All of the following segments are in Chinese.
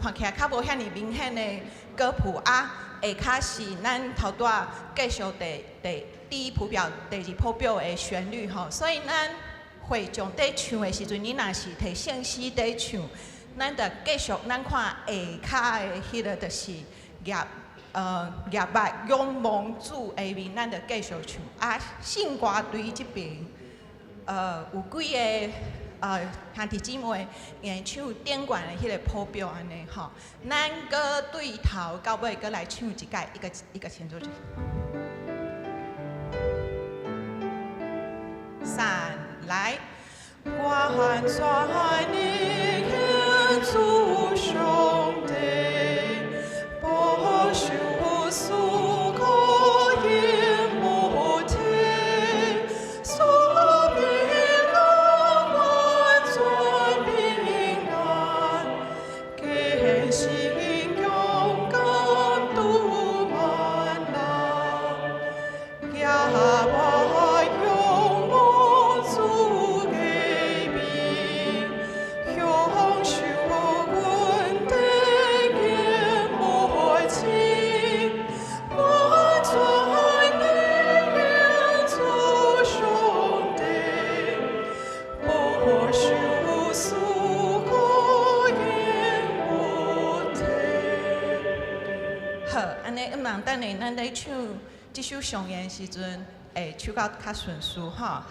看起来较无遐尼明显的歌谱啊，下骹是咱头段继续第一谱表、第二谱表的旋律吼，所以咱会将在唱的时阵，你若是摕圣诗在唱，咱着继续咱看下骹的迄个就是业脉仰望主下面，咱着继续唱。啊，圣歌队即边有几个兄弟姊妹会唱顶悬的迄个谱表安尼吼，咱搁对头到尾搁来唱一届，一个前奏曲。三来，我在你眼中兄弟，不受诉苦也不听，所以我做平安，给心勇敢度万难，呀我。等下，咱在唱这首上演时阵，会唱到较顺序吼。好，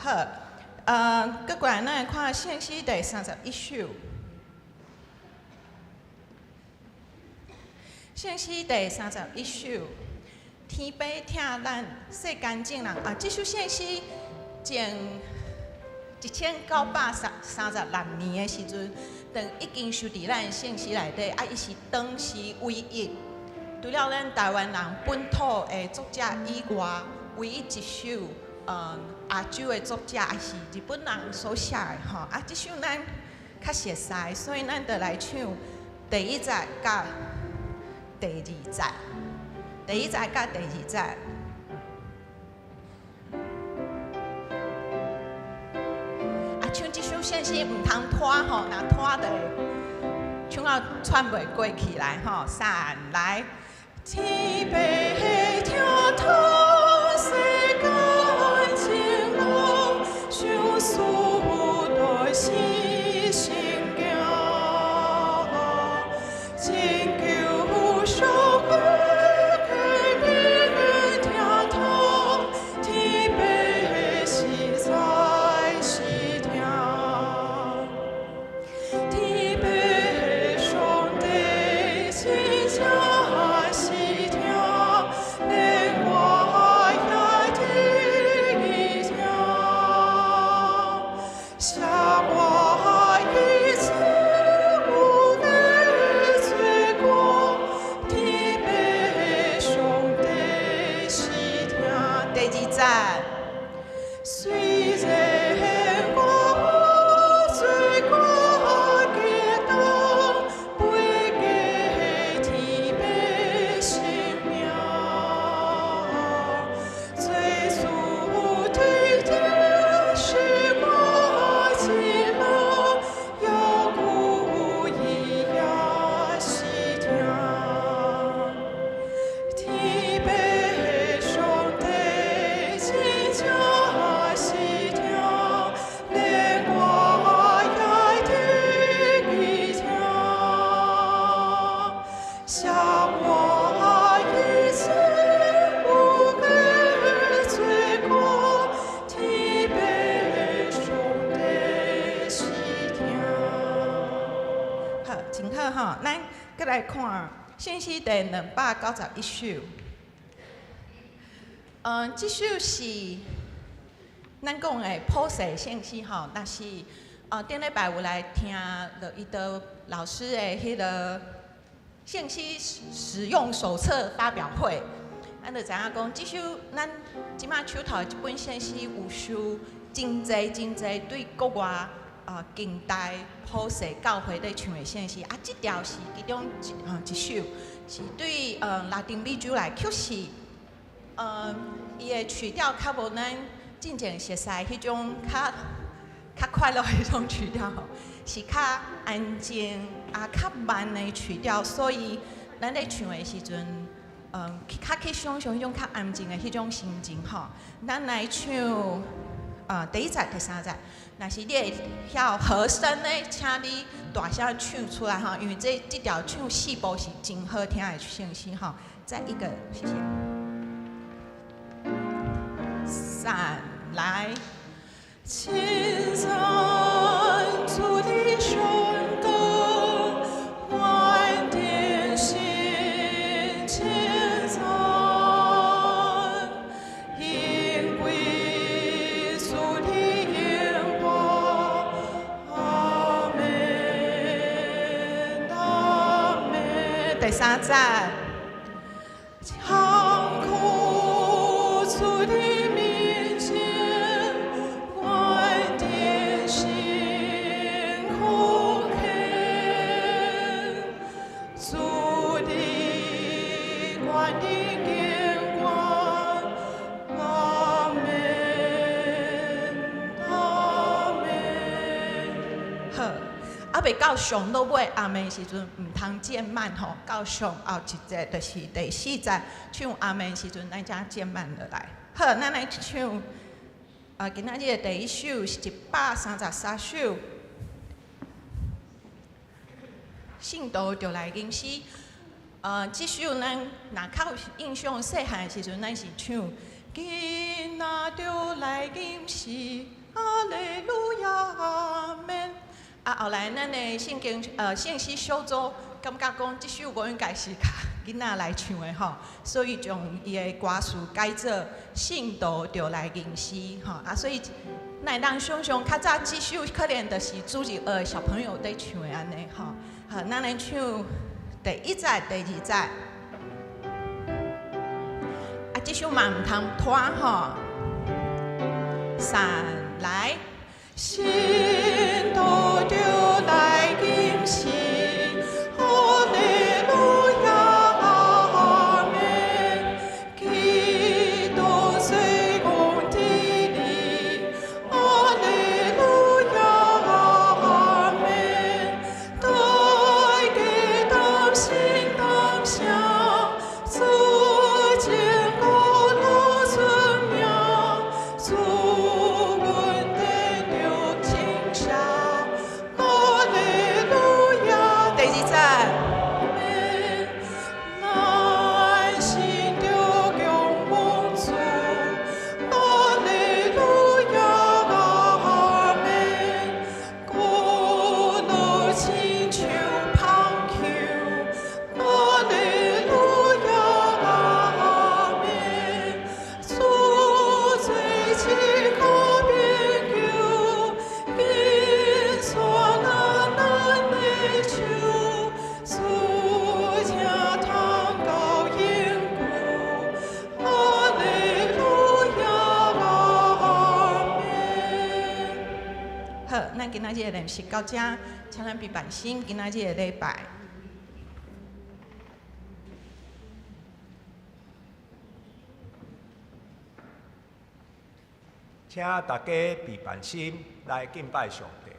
搁过来，咱来看圣诗第31首。圣诗第31首，天父疼咱世间众人啊！这首圣诗前1936年的时阵，已经收伫咱圣诗内底，啊，伊是当时唯一。除了咱台湾人本土的作者以外，唯一一首亚洲的作者也是日本人所写的吼。啊，这首咱较熟悉，所以咱就来唱第1节甲第2节。第1节甲第2节。啊，唱这首圣诗唔通拖吼，若拖就唱到喘袂过气来吼。三来。天父疼痛世间情人，相思在心心行，真求受苦的疼痛，天父实在是疼，天父上帝真正。再来看圣诗第291首。这首是咱讲的普世圣诗吼，但是顶礼拜有来听了伊的老师的迄个圣诗使用手册发表会，咱就知影讲，这首咱即马手头这本圣诗有收真侪对国外。近代普世教会在唱的圣诗，啊，这条是其中一首，是对拉丁美洲来曲是，伊的曲调较无咱真正熟悉迄种较快乐的迄种曲调吼，是较安静、较慢的曲调，所以咱咧唱的时阵，较去想象迄种较安静的迄种心情吼。咱来唱，第一节、第三节，若是你会晓和声的，请你大声唱出来吼，因为这条唱四部是真好听的声线吼。再一个，谢谢。3来，青山竹里笙歌，万点星千山，因归宿里烟花，阿门阿门。第三节。长空矗立面前，万点星空看，矗立观的眼光，阿门阿门。好。未到上到尾阿妹时阵，唔通渐慢吼。到上后一节就是第4节唱阿妹时阵，咱才渐慢落来。好，咱来唱今仔日的第一首是133首，信徒就来吟诗。这首咱若较有印象，细汉的时阵，咱是唱囡仔就来吟诗，阿利路亚阿门。后来咱的圣经信息小组感觉讲，这首歌应该是囡仔来唱的吼，所以将伊的歌词改做信徒就来吟诗吼所以咱当想象较早这首可能就是主日的小朋友在唱的安尼吼。好，咱来唱第1节、第2节。这首嘛唔通拖吼。3来。信徒就来吟诗，哈利路亚阿门。基督随公地里，哈利路亚阿门。大家当心当想，主见过路存命，主。今仔日的练习到这，请咱闭眼心，今仔日的礼拜。请大家闭眼心来敬拜上帝。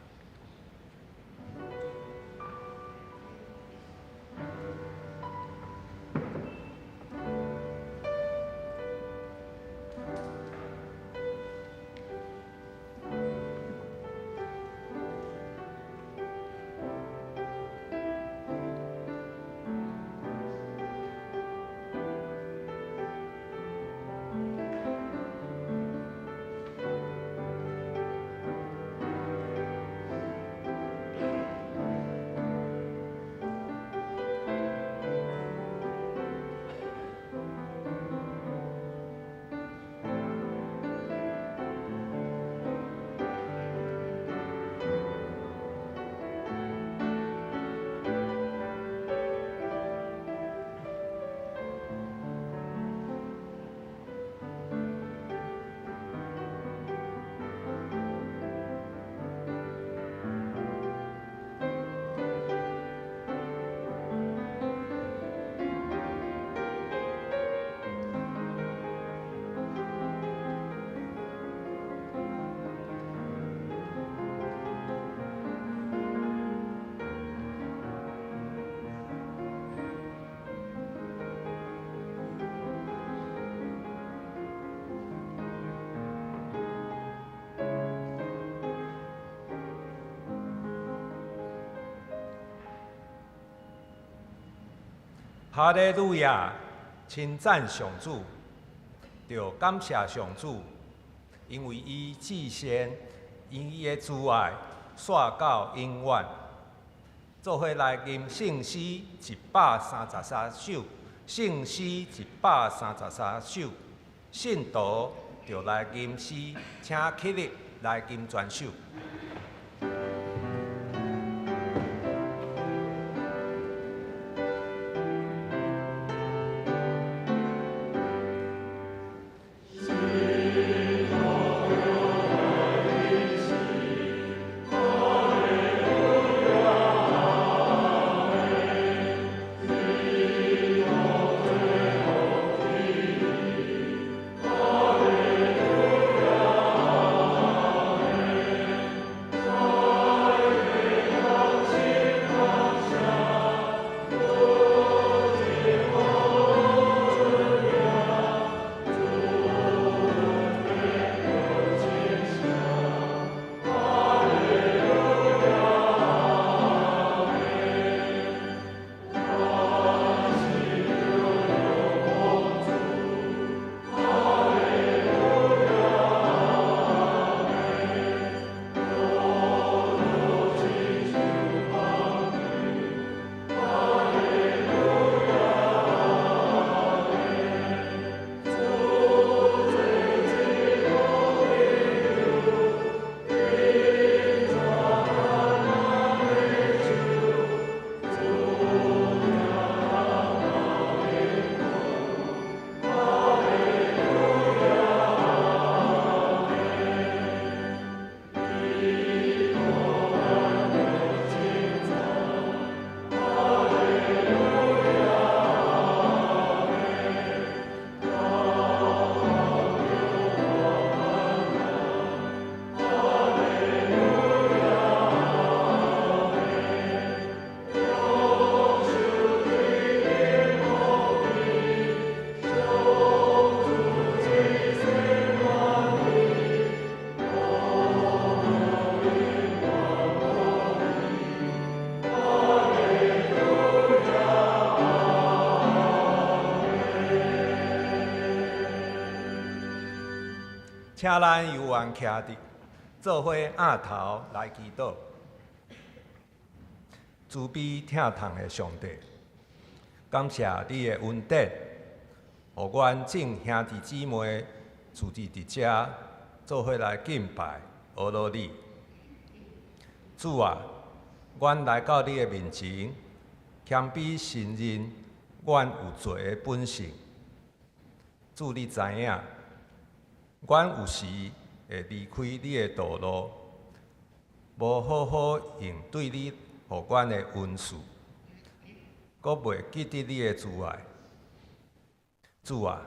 哈利路亚，称赞上主，着感谢上主，因为伊至善，伊的慈爱线到永远。做伙来吟圣诗133首，圣诗133首，信徒就来吟诗，请起立来吟全首。请咱犹原徛伫，做伙仰头来祈祷。慈悲疼痛的上帝，感谢你的恩典，互阮众兄弟姊妹聚集伫遮，做伙来敬拜阿罗你。主啊，阮来到你的面前，谦卑承认阮有罪的本性。主，你知影。阮有时会离开你的道路，无好好应对你互阮的恩赐，阁袂记得你的慈爱。主啊，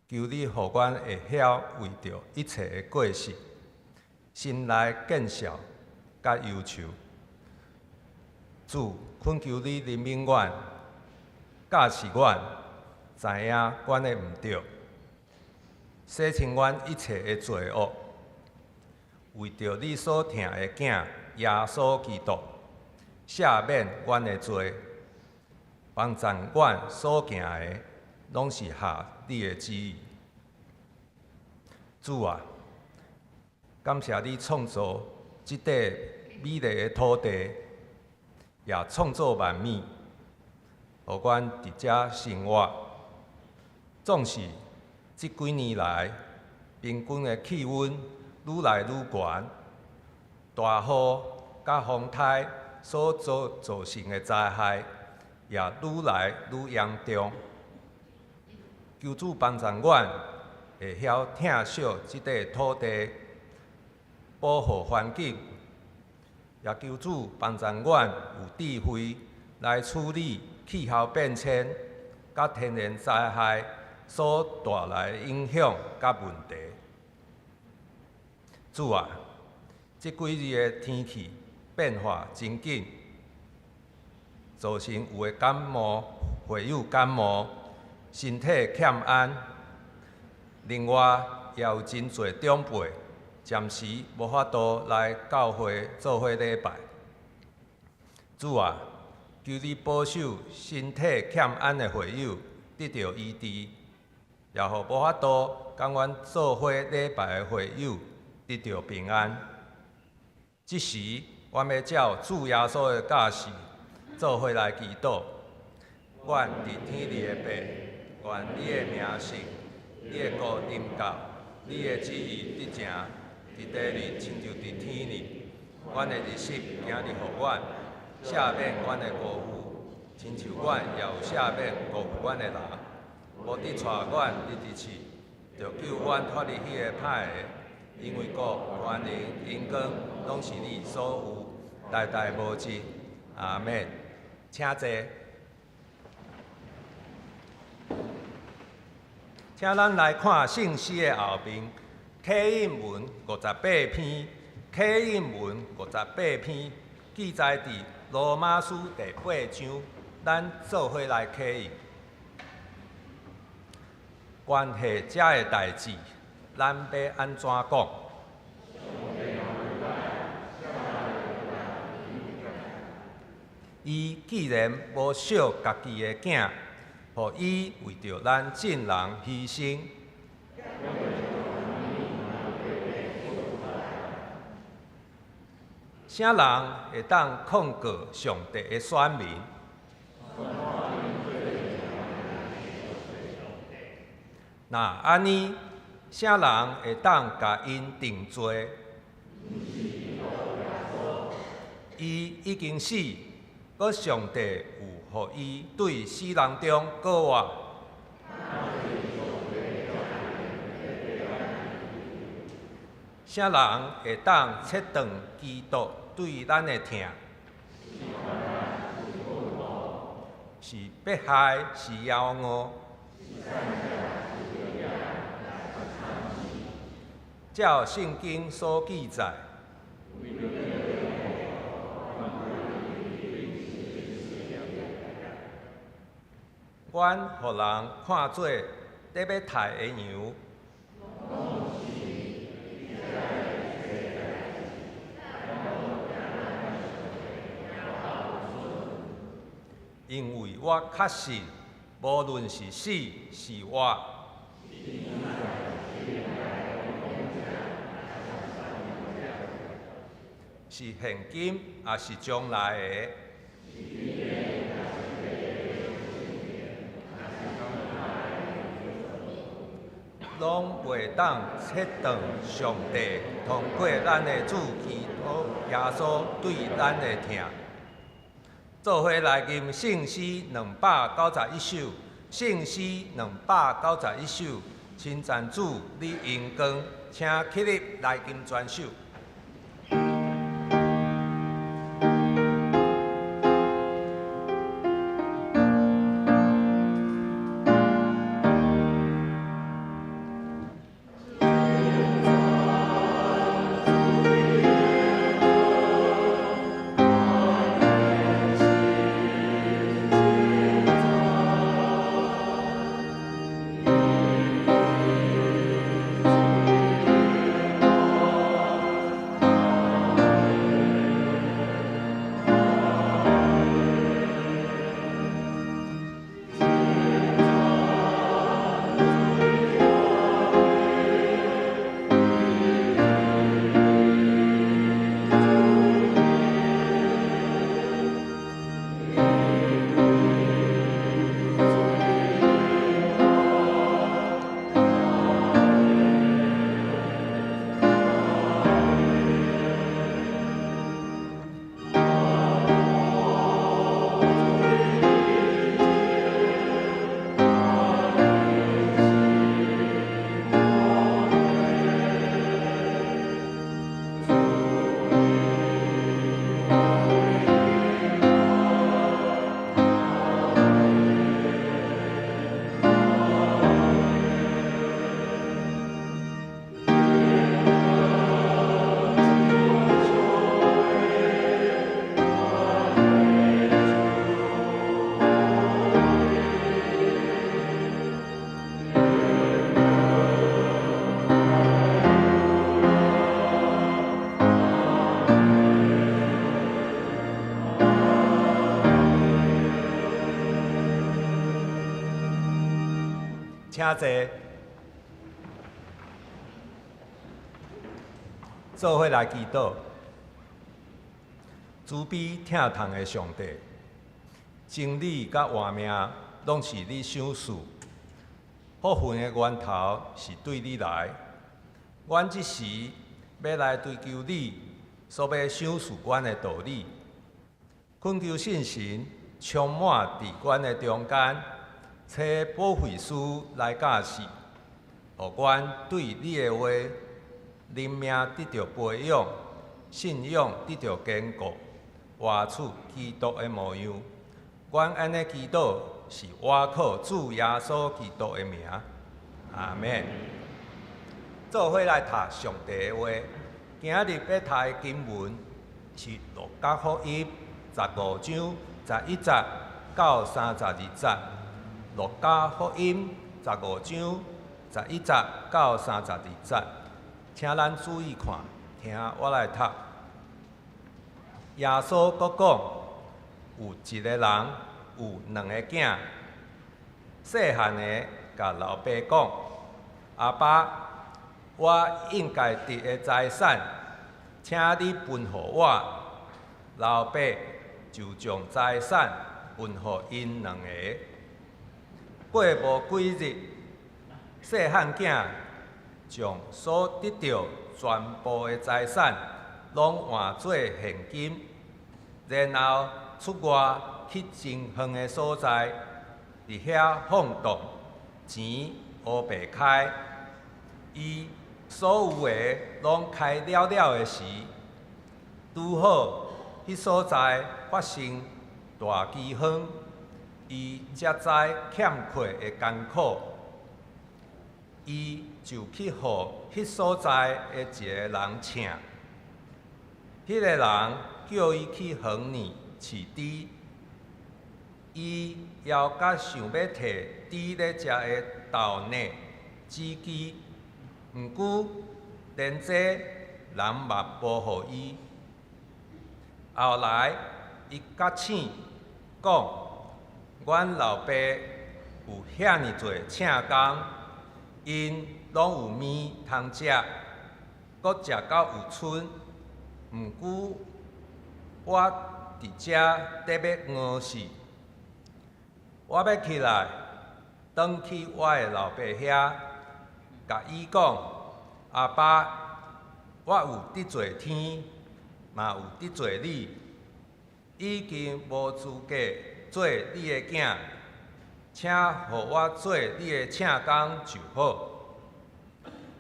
求你互阮会晓为着一切的过失，心内见笑甲忧愁。主，恳求你怜悯阮，教示阮，知影阮的毋对。洗清阮一切的罪恶，为着你所疼的囝耶稣基督，赦免阮的罪，帮助阮所行的，拢是合你的旨意。主啊，感谢你创造这块美丽的土地，也创造万物，互阮伫遮生活，总是。这几年来，平均的气温愈来愈悬，大雨甲风台所造成的灾害也愈来愈严重。求主帮助阮，会晓疼惜这块土地，保护环境，也求主帮助阮有智慧来处理气候变迁甲天然灾害。所带来的影响甲问题，主啊，这几日的天气变化真紧，造成有的感冒、会有感冒、身体欠安，另外也有真侪长辈暂时无法度来教会做伙礼拜。主啊，求你保守身体欠安的会友得到医治，也互无法度甲阮做伙礼拜的会友得到平安。即时，阮要照主耶稣的教示，做伙来祈祷。阮伫天里的爸，愿你的名圣，你的国临到，你的旨意得成，伫地里亲像伫天里。阮的日食今日互阮，赦免阮的过负，亲像阮也有赦免过负阮的人。无得带阮入地去，着救阮脱离迄个歹的，因为国、权能、荣光，拢是你所有，代代无尽。阿免。请坐。请咱来看圣诗的后面，启印文58篇，启印文58篇记载伫罗马书第8章，咱做伙来启印。关系这个代志，咱要安怎讲？伊既然无惜家己的囝，互伊为着咱众人牺牲，啥人会当控告上帝的选民？那安尼，啥人会当甲因定罪？伊已经死，搁上帝有互伊对死人中告活。啥人会当切断基督对咱的疼？是迫害，是妖恶。照圣经所记载，阮互人看做得要杀的羊，因为我确信，无论是死是活，是现今也是将来的，拢袂当切断上帝通过咱的主基督耶稣对咱的疼。做伙来吟圣诗291首，圣诗291首，称赞主你荣光，请起立来吟全首。请坐，做伙来祈祷。慈悲疼痛的上帝，真理甲活命拢是你赏赐，福分的源头是对你来。阮即时要来追求你所要赏赐阮的道理，恳求圣神充满伫阮的中间，找保惠师来教示，互阮对你的话，灵命得到培养，信仰得到坚固。活出基督的模样，阮安尼祈祷是倚靠主耶稣基督的名，阿免。做伙来读上帝的话，今日要读的经文是《路加福音》15章11节到32节。《路加福音》15章11节到32节，请咱注意看，听我来读。耶稣阁讲，有一个人有2个囝，细汉的甲老爸讲：“阿爸，我应该得的财产，请你分予我。”老爸就将财产分予因2个。过无几日，细汉囝将所得到全部的财产，拢换做现金，然后出外去真远的所在，伫遐放荡，钱乌白开。伊所有的拢开了的时，拄好迄所在发生大饥荒，伊才知欠缺的艰苦。伊就去互迄所在的一个人请。迄个人叫伊去园里饲猪，伊犹甲想要摕猪咧食的豆奶、子鸡，毋过连这人嘛无予伊。后来伊甲醒讲：“阮老爸有遐尼侪请工，因拢有面通食，阁食到有剩。毋过我伫遮得要饿死，我要起来，转去我的老爸遐，甲伊讲：阿爸，我有得罪天，嘛有得罪你，已经无资格做你的囝，请互我做你的请工就好。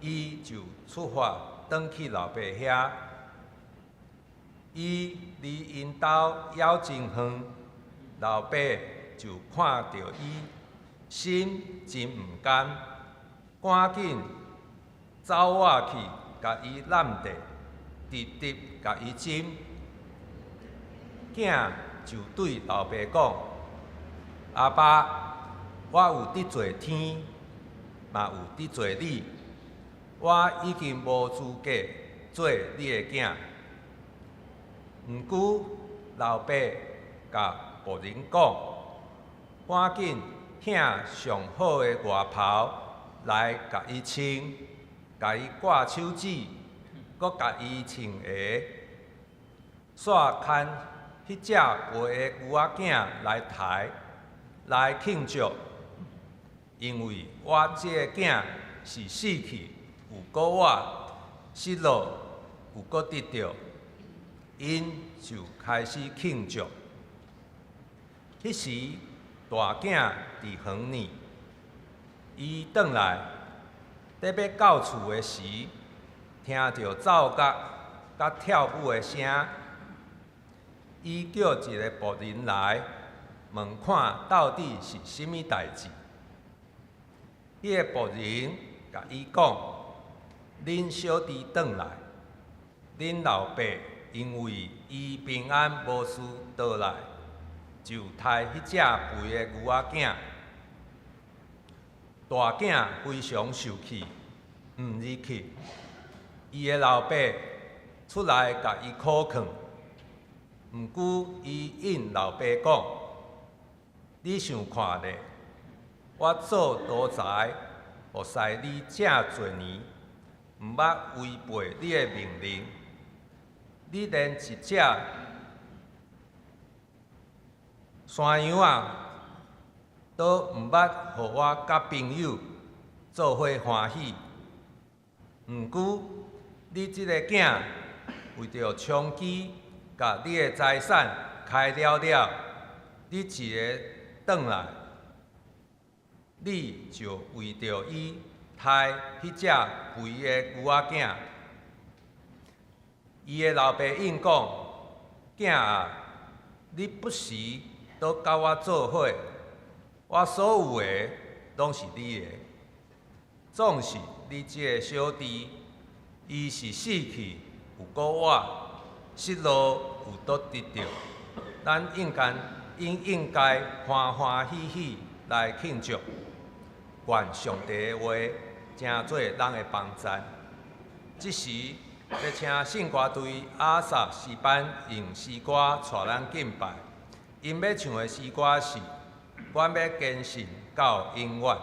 伊就出发，转去老爸遐。伊离因兜遥真远，老爸就看到伊，心真毋甘，赶紧走过去，甲伊揽地，直直甲伊斟。囝就对老爸讲：阿爸，我有得罪天，嘛有得罪你，我已经无资格做你的囝。毋过老爸甲仆人讲，赶紧请上好的外袍来甲伊穿，甲伊挂手指，阁甲伊穿鞋，煞牵迄只陪的牛仔囝来抬，来庆祝，因为我这个囝是死去，有搁活，失落，有搁得到。因就开始庆祝。迄时大囝伫园里，伊转来，得要到厝的时，听到奏乐甲跳舞的声，伊叫一个仆人来问看到底是甚物代志。迄个仆人甲伊讲：恁小弟转来，恁老爸。因为伊平安无事倒来，就杀迄只肥的牛仔囝。大囝非常受气，毋入去。伊的老爸出来甲伊苦劝，毋过伊应老爸讲：“你想看咧，我做奴才，服侍你正侪年，毋捌违背你的命令。你连一只山羊都毋捌，互我甲朋友做伙欢喜。毋过，你即个囝为着充饥，甲你的财产开了了，你一个转来，你就为着伊杀迄只肥的牛仔囝。伊的老爸应讲：囝啊，你不时都甲我做伙，我所有的拢是你的。总是你即个小弟，伊是死去有果我，失落有得着。咱应该欢欢喜喜来庆祝，愿上帝的话成做咱的帮赞。即时要请圣歌队阿萨诗班用诗歌带咱敬拜。因要唱的诗歌是：我要坚信到永远。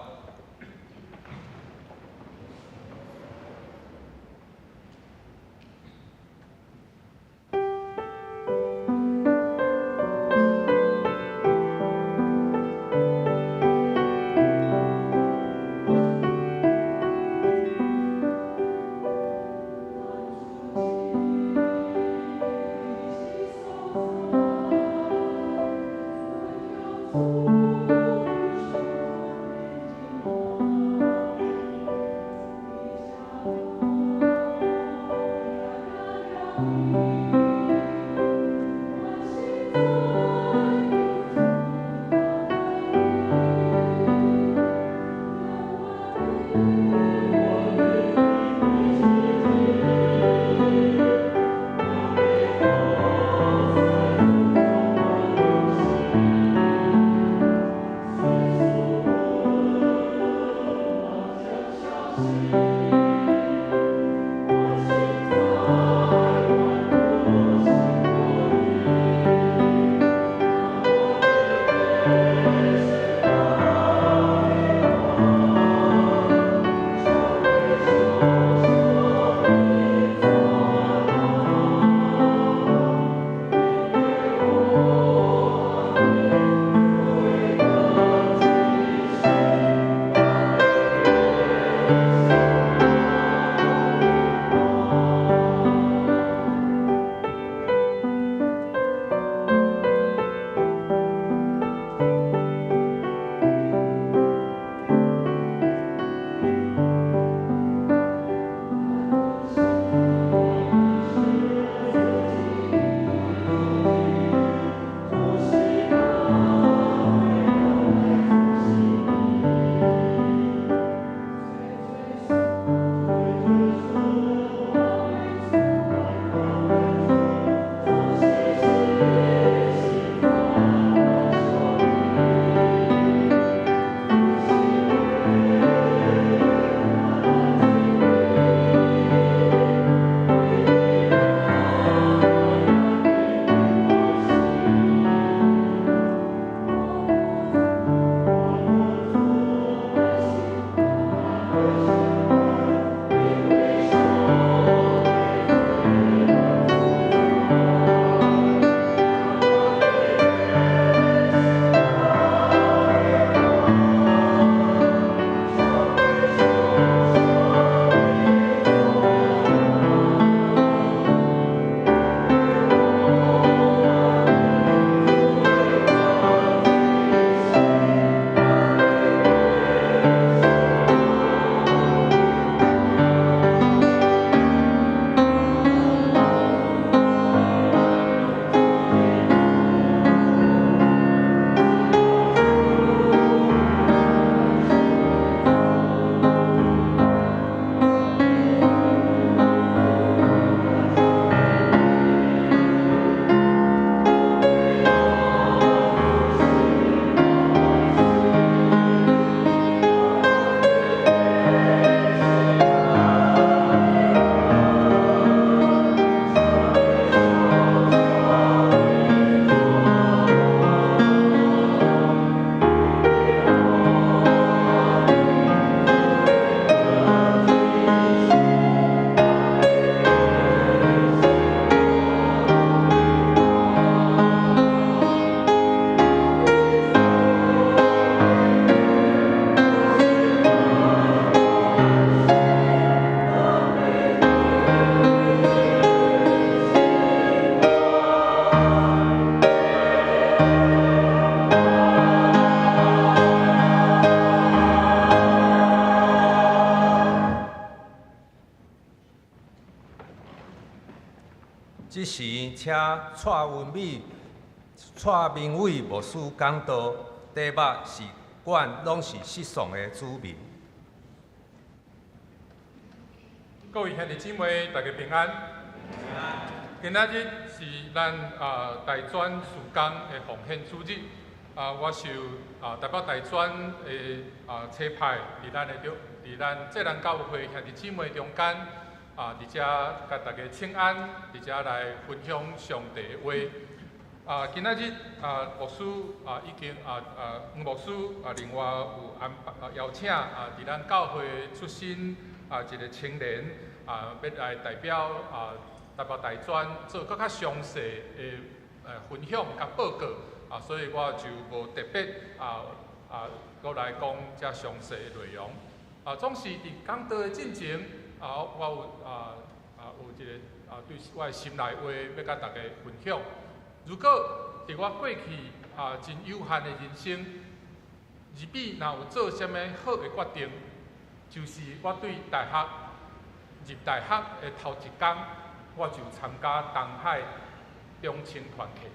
且蔡文美、蔡明伟牧师讲道，题目是阮拢是失丧的子民。各位兄弟姊妹，大家平安。今仔日是咱大专事工的奉献主日。我受台北大专的车派，伫咱浙南教会兄弟姊妹中间，伫遮甲大家请安，伫遮来分享上帝的话。今仔日牧师已经黄牧师另外有邀请伫咱教会出身一个青年要来代表台北大专做更较详细的分享甲报告所以我就无特别搁来讲遮详细的内容总是伫讲道的进程我有一个对我的心内话要甲大家分享。如果伫我过去真有限的人生，入比若有做啥物好的决定，就是我对大学入大学的头一天，我就参加东海中青团契。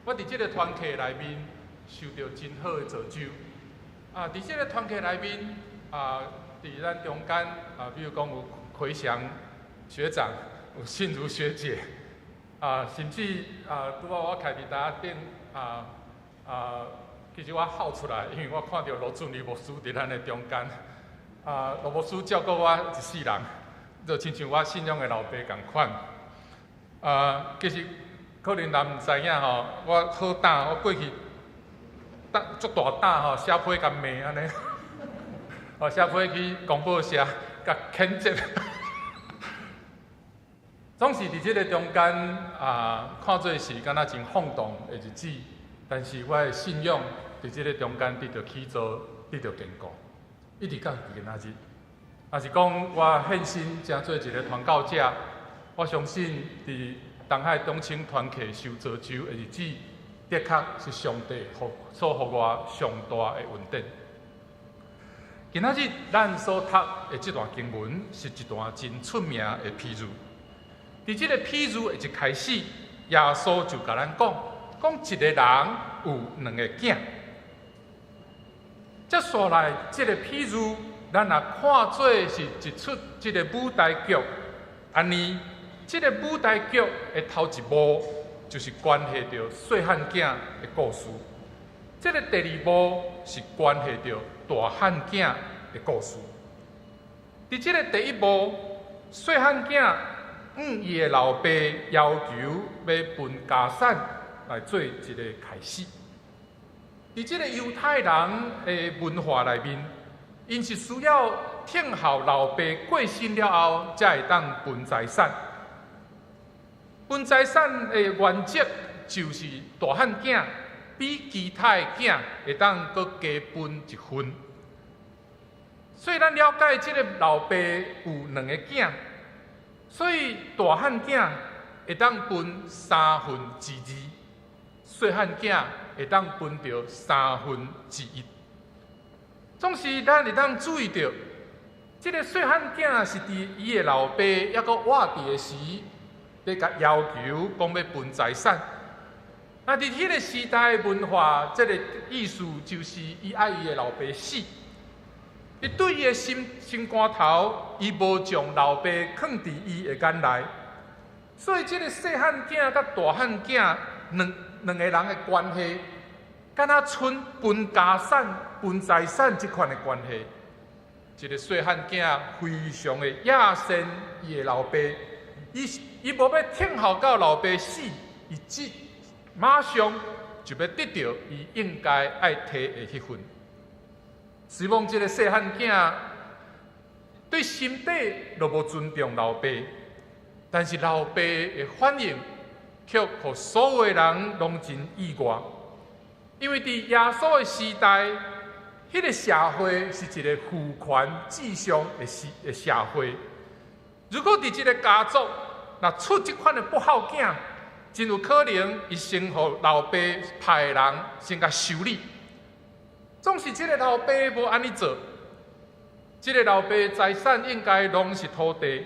我伫即个团契内面受到真好的造就。伫即个团契内面伫咱中间比如讲有奎翔学长，有信如学姐。甚至拄我徛伫台顶其实我哭出来，因为我看到罗俊宇牧师伫咱的中间。罗牧师照顾我一世人，就亲像我信仰的老爸共款。其实可能人毋知影吼，我好胆，我过去足大胆吼，写批甲骂安尼，写批去公报社甲谴责。总是伫即个中间看做是敢若真放荡的日子，但是我的信仰伫即个中间得到起造，得到坚固，一直到今仔日。也是讲我献身成做一个传教者，我相信伫东海中青团契受造就的日子，的确是上帝所予我上大的恩典。今仔日咱所读的这段经文，是一段真出名的譬喻。伫即个譬喻的一开始，耶稣就甲咱讲一个人有两个囝。接下来，即个譬喻，咱也看做是一出即个舞台剧。安尼，即个舞台剧的头一幕就是关系到细汉囝的故事。即个第二幕是关系到大汉囝的故事。伫即个第一幕，细汉囝伊的老爸要求要分家产来做一个开始。伫即个犹太人的文化内面，因是需要听候老爸过身了后，才会当分财产。分财产的原则就是大汉囝比其他的囝会当搁加分一分。所以咱了解即个老爸有两个囝。所以大汉囝会当分2/3，细汉囝会当分到1/3。总是咱会当注意到，即个细汉囝是伫伊的老爸还阁活伫的时，咧甲要求讲要分财产。那伫迄个时代的文化，即个意思就是伊爱伊的老爸死。伊对伊的心肝头，伊无将老爸放伫伊的眼内，所以即个细汉囝甲大汉囝两个人的关系，敢若剩分家产、分财产即款的关系。一个细汉囝非常的野心，伊的老爸，伊无要听候到老爸死，伊马上就要得到伊应该爱摕的迄份。希望这个细汉囝对心底都无尊重老爸，但是老爸的反应却互所有人拢真意外。因为伫耶稣的时代，迄个社会是一个父权至上的社会。如果伫一个家族若出这款的不好囝，真有可能伊先互老爸派的人先甲修理。总是这个老爸无安尼做，这个老爸财产应该拢是土地，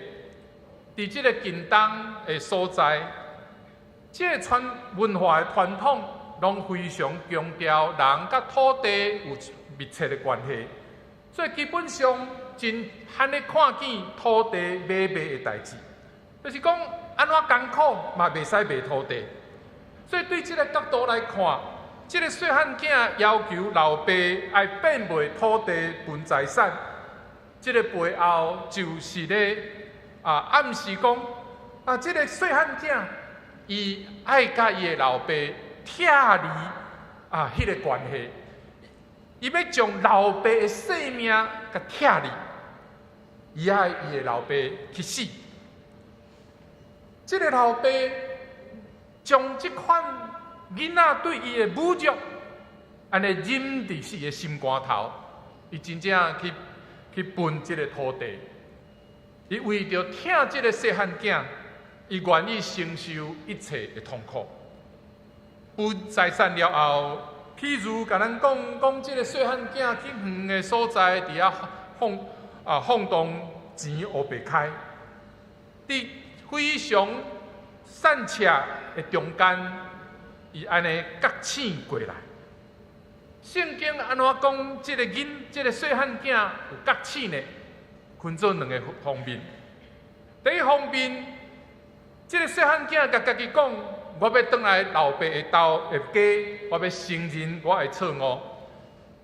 伫这个近东的所在，这个文化的传统，拢非常强调人甲土地有密切的关系，所以基本上真罕咧看见土地买卖的代志，就是讲安怎艰苦嘛袂使卖土地。所以对这个角度来看，这个细汉囝要求老爸爱变卖土地分财产，这个背后就是咧暗示讲这个细汉囝伊爱甲伊的老爸拆离迄个关系，伊要将老爸的性命甲拆离，伊爱伊的老爸去死。这个老爸将这款囡仔对伊的侮辱，安尼忍伫死的心肝头，伊真正去分这个土地，伊为着疼这个细汉囝，伊愿意承受一切的痛苦。分财产了后，譬如甲咱讲这个细汉囝去远的所在，伫遐放动钱乌白开，伫非常善车的中间，伊安尼割醒过来。圣经安怎讲？这个细汉囝有割醒呢？分做两个方面。第一方面，这个细汉囝甲家己讲：我要转来老爸的家，我要承认我的错误。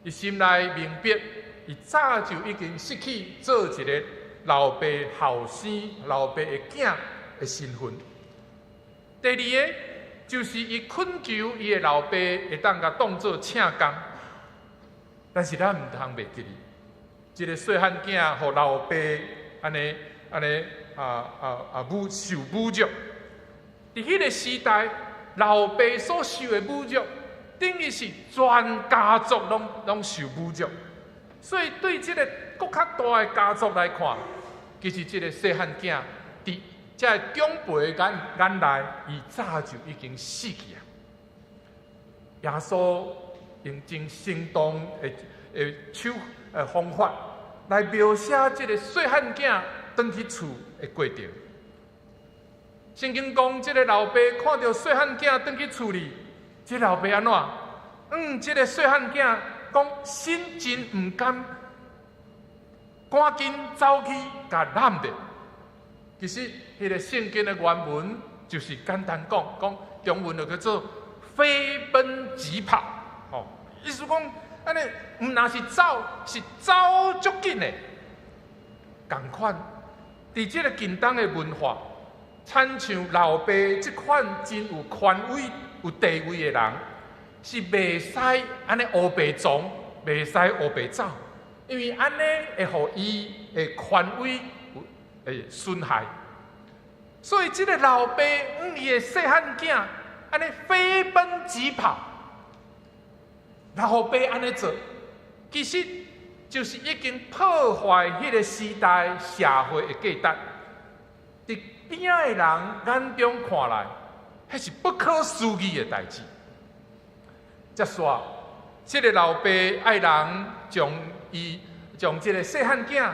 伊心内明白，伊早就已经失去做一个老爸后生、老爸的囝的身份。第二个就是伊恳求伊的老爸会当甲当作请工，但是咱唔通袂记哩，这个细汉囝互老爸安尼受侮辱。伫迄个时代，老爸所受的侮辱，等于是全家族拢受侮辱。所以对这个更较大的家族来看，其实这个细汉囝伫这长辈的眼内，伊早就已经死去啊！耶稣用真生动的方法来描写这个细汉囝返去厝的过程。圣经讲，这个老爸看到细汉囝返去厝里，这老爸安怎？这个细汉囝讲心真唔甘，赶紧走去甲揽着。其实，迄个圣经的原文就是简单讲中文就叫做飞奔疾跑，意思讲安尼，唔那是走，是走足紧的。同款，伫这个近东的文化，亲像老爸这款真有权威、有地位的人，是袂使安尼乌白撞，袂使乌白走，因为安尼会互伊的权威会损害。所以这个老爸伊的细汉囝安尼飞奔疾跑，老爸安尼做，其实就是已经破坏迄个时代社会的价值。伫边仔的人眼中看来，迄是不可思议的代志。则煞，这个老爸爱人将这个细汉囝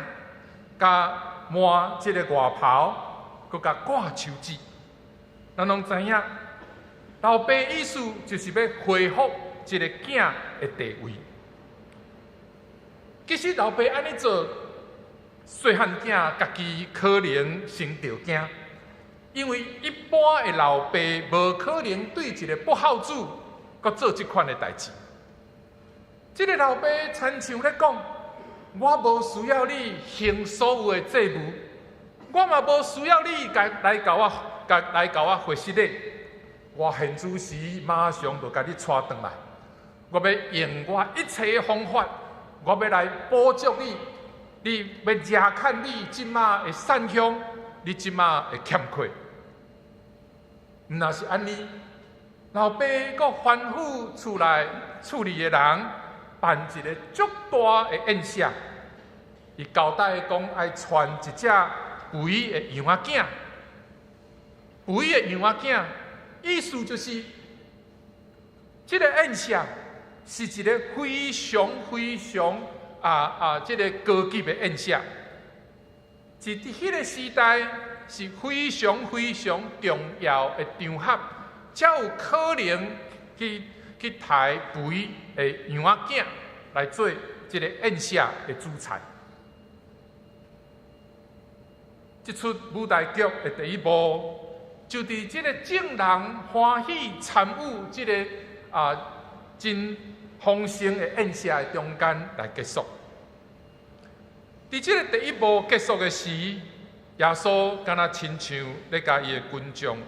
甲换这个外袍。佮甲挂手指，咱拢知影，老爸意思就是要恢复这个囝的地位。其实老爸安尼做，细汉囝家己可能先着惊，因为一般的老爸无可能对一个不孝子，佮做这款的代志。这个老爸亲像咧讲，我无需要你行所有的祭物。我嘛无需要你来甲我回息礼，我现主时马上就甲你带回来。我要用我一切的方法，我要来补足你，你要热看你即马的善香，你即马的欠缺。若是安尼，老爸佮吩咐厝内处理的人办一个足大的宴席，伊交代讲爱传一只肥的羊仔囝，肥的羊仔囝，意思就是这个宴席是一个非常这个高级的宴席，是伫迄个时代是非常重要的场合，才有可能去抬肥的羊仔囝来做这个宴席的主菜。这出舞台剧的第一幕，就伫这个众人欢喜参与这个真丰盛的宴席的中间来结束。伫这个第一幕结束的时，耶稣敢若亲像咧甲伊的群众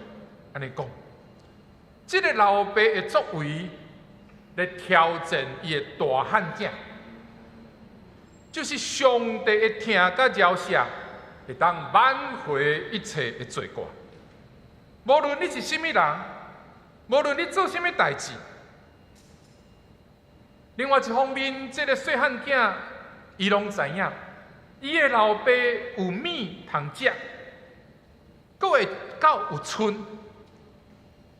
安尼讲：，这个老爸的作为，来挑战伊的大汉囝，就是上帝的听甲饶赦，会当挽回一切的罪过。无论你是甚物人，无论你做甚物代志。另外一方面，这个细汉囝，伊拢知影，伊的老爸有米通食，阁会到有春，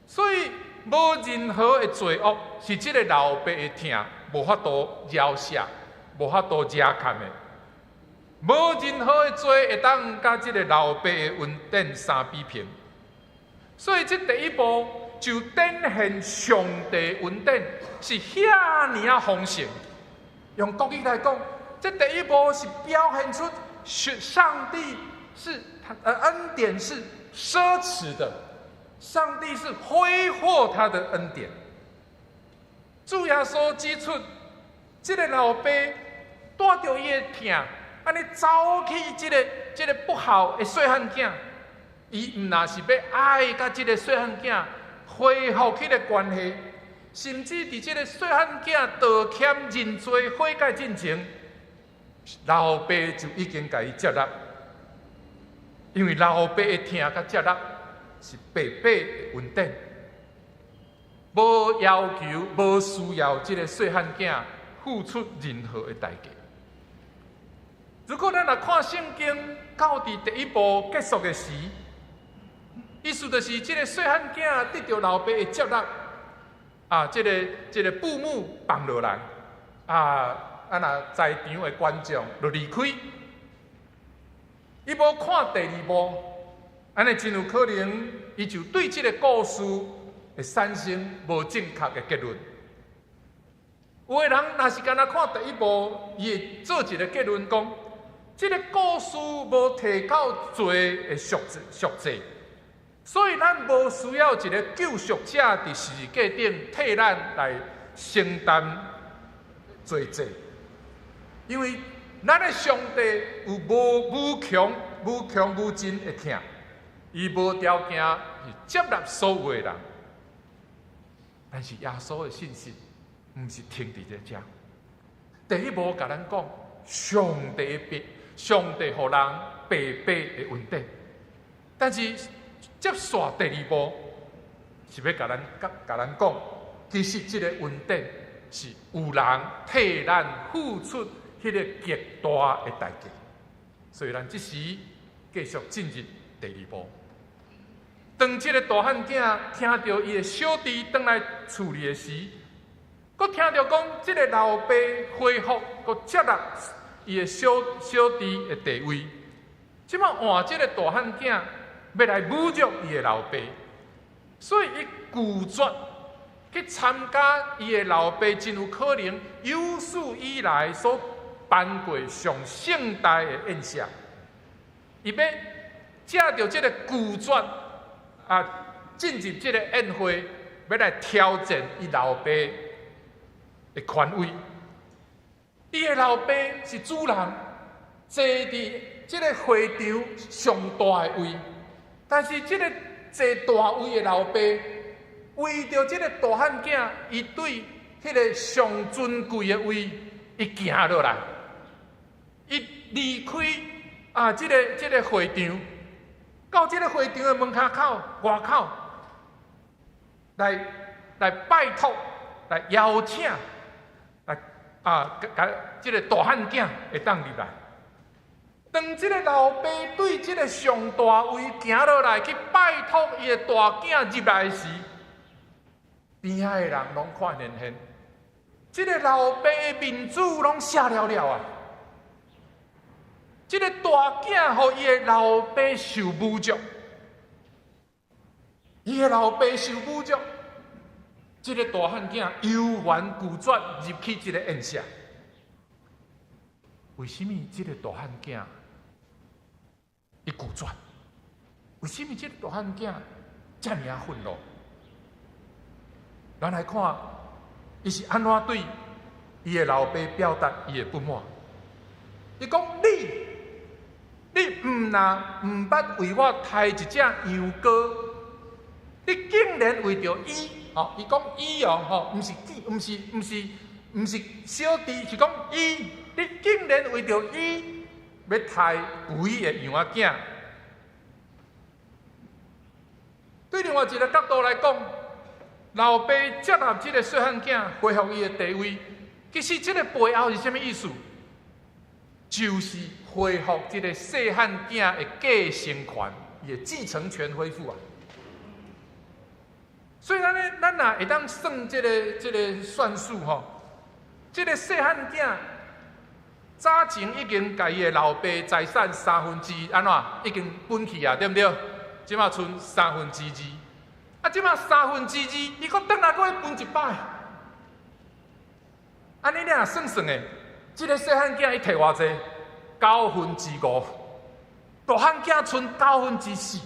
所以无任何的罪恶是这个老爸的疼无法度饶赦、无法度遮砍的。无任何的罪会当甲这个老爸的恩典相比平。所以这第一步就展现上帝恩典是遐尼啊丰盛。用国语来讲，这第一步是表现出上帝是恩典是奢侈的，上帝是挥霍他的恩典。主耶稣指出，这个老爸带着伊的疼，安尼走去这个不好的细汉囝。伊毋那是要爱甲即个细汉囝恢复起个关系，甚至伫即个细汉囝道歉认罪悔改进前，老爸就已经甲伊接纳，因为老爸的疼甲接纳是白白的恩典，无要求、无需要即个细汉囝付出任何的代价。如果咱来看圣经，到伫第一步结束的时，意思就是，这个细汉囝得到老爸的接纳，这个父母放落来，那在场的观众就离开，伊无看第二幕，安尼真有可能，伊就对这个故事会产生无正确的结论。有的人若是干那看第一幕，伊会做一个结论讲，这个故事无提到罪的赎罪。所以，咱无需要一个救赎者伫十字架顶替咱来承担罪责，因为咱的上帝有无穷无尽的疼，伊无条件是接纳所有的人。但是耶稣的信息，毋是停伫这遮。第一步甲咱讲，上帝互人白白的恩典，但是。接续第二步是要甲咱讲，其实这个恩典是有人替咱付出迄个极大的代价，所以咱即时继续进入第二步。当这个大汉囝听到伊的小弟返来处理的时，佫听到讲这个老爸恢复，佫接纳伊的小弟的地位，即摆换这个大汉囝。要来侮辱伊的老爸，所以伊拒绝去参加伊的老爸，真有可能有史以来所办过上盛大的宴席。伊要借着这个拒绝进入这个宴会，要来挑战伊老爸的权威。伊的老爸是主人，坐伫这个会场上大的位。但是这个坐大位的老爸，为着这个大汉囝，伊对迄个上尊贵的位，伊行落来，伊离开这个会场，到这个会场的门口外口，来拜托，来邀请，来这个大汉囝会当入来。当这个老爸对这个上大位行落来去拜托伊的大囝入来时，边仔的人拢看现现，这个老爸的面子拢写了了啊！这个大囝互伊的老爸受侮辱，伊的老爸受侮辱，这个大汉囝悠然拒绝入去这个宴舍。为什么这个大汉囝伊拒绝？为什么这个大汉囝这么愤怒？咱来看，伊是安怎对伊的老爸表达伊的不满？伊讲你唔捌为我杀一只羊羔，你竟然为着伊，伊讲伊吼，唔是小弟，是讲伊，你竟然为着伊要杀唯的羊仔囝。对另外一个角度来讲，老爸接纳这个细汉囝，恢复伊的地位，其实这个背后是什么意思？就是恢复这个细汉囝的继承权，伊的继承权恢复啊。所以咱若会当算这个算数吼，这个细汉囝早前已经甲伊的老爸财产1/3安怎已经分去啊，对不对？即马剩2/3，啊，即马2/3，伊搁转来搁要分一摆，安尼你若算算的，这个细汉囝伊摕偌济？5/5，大汉囝剩4/9。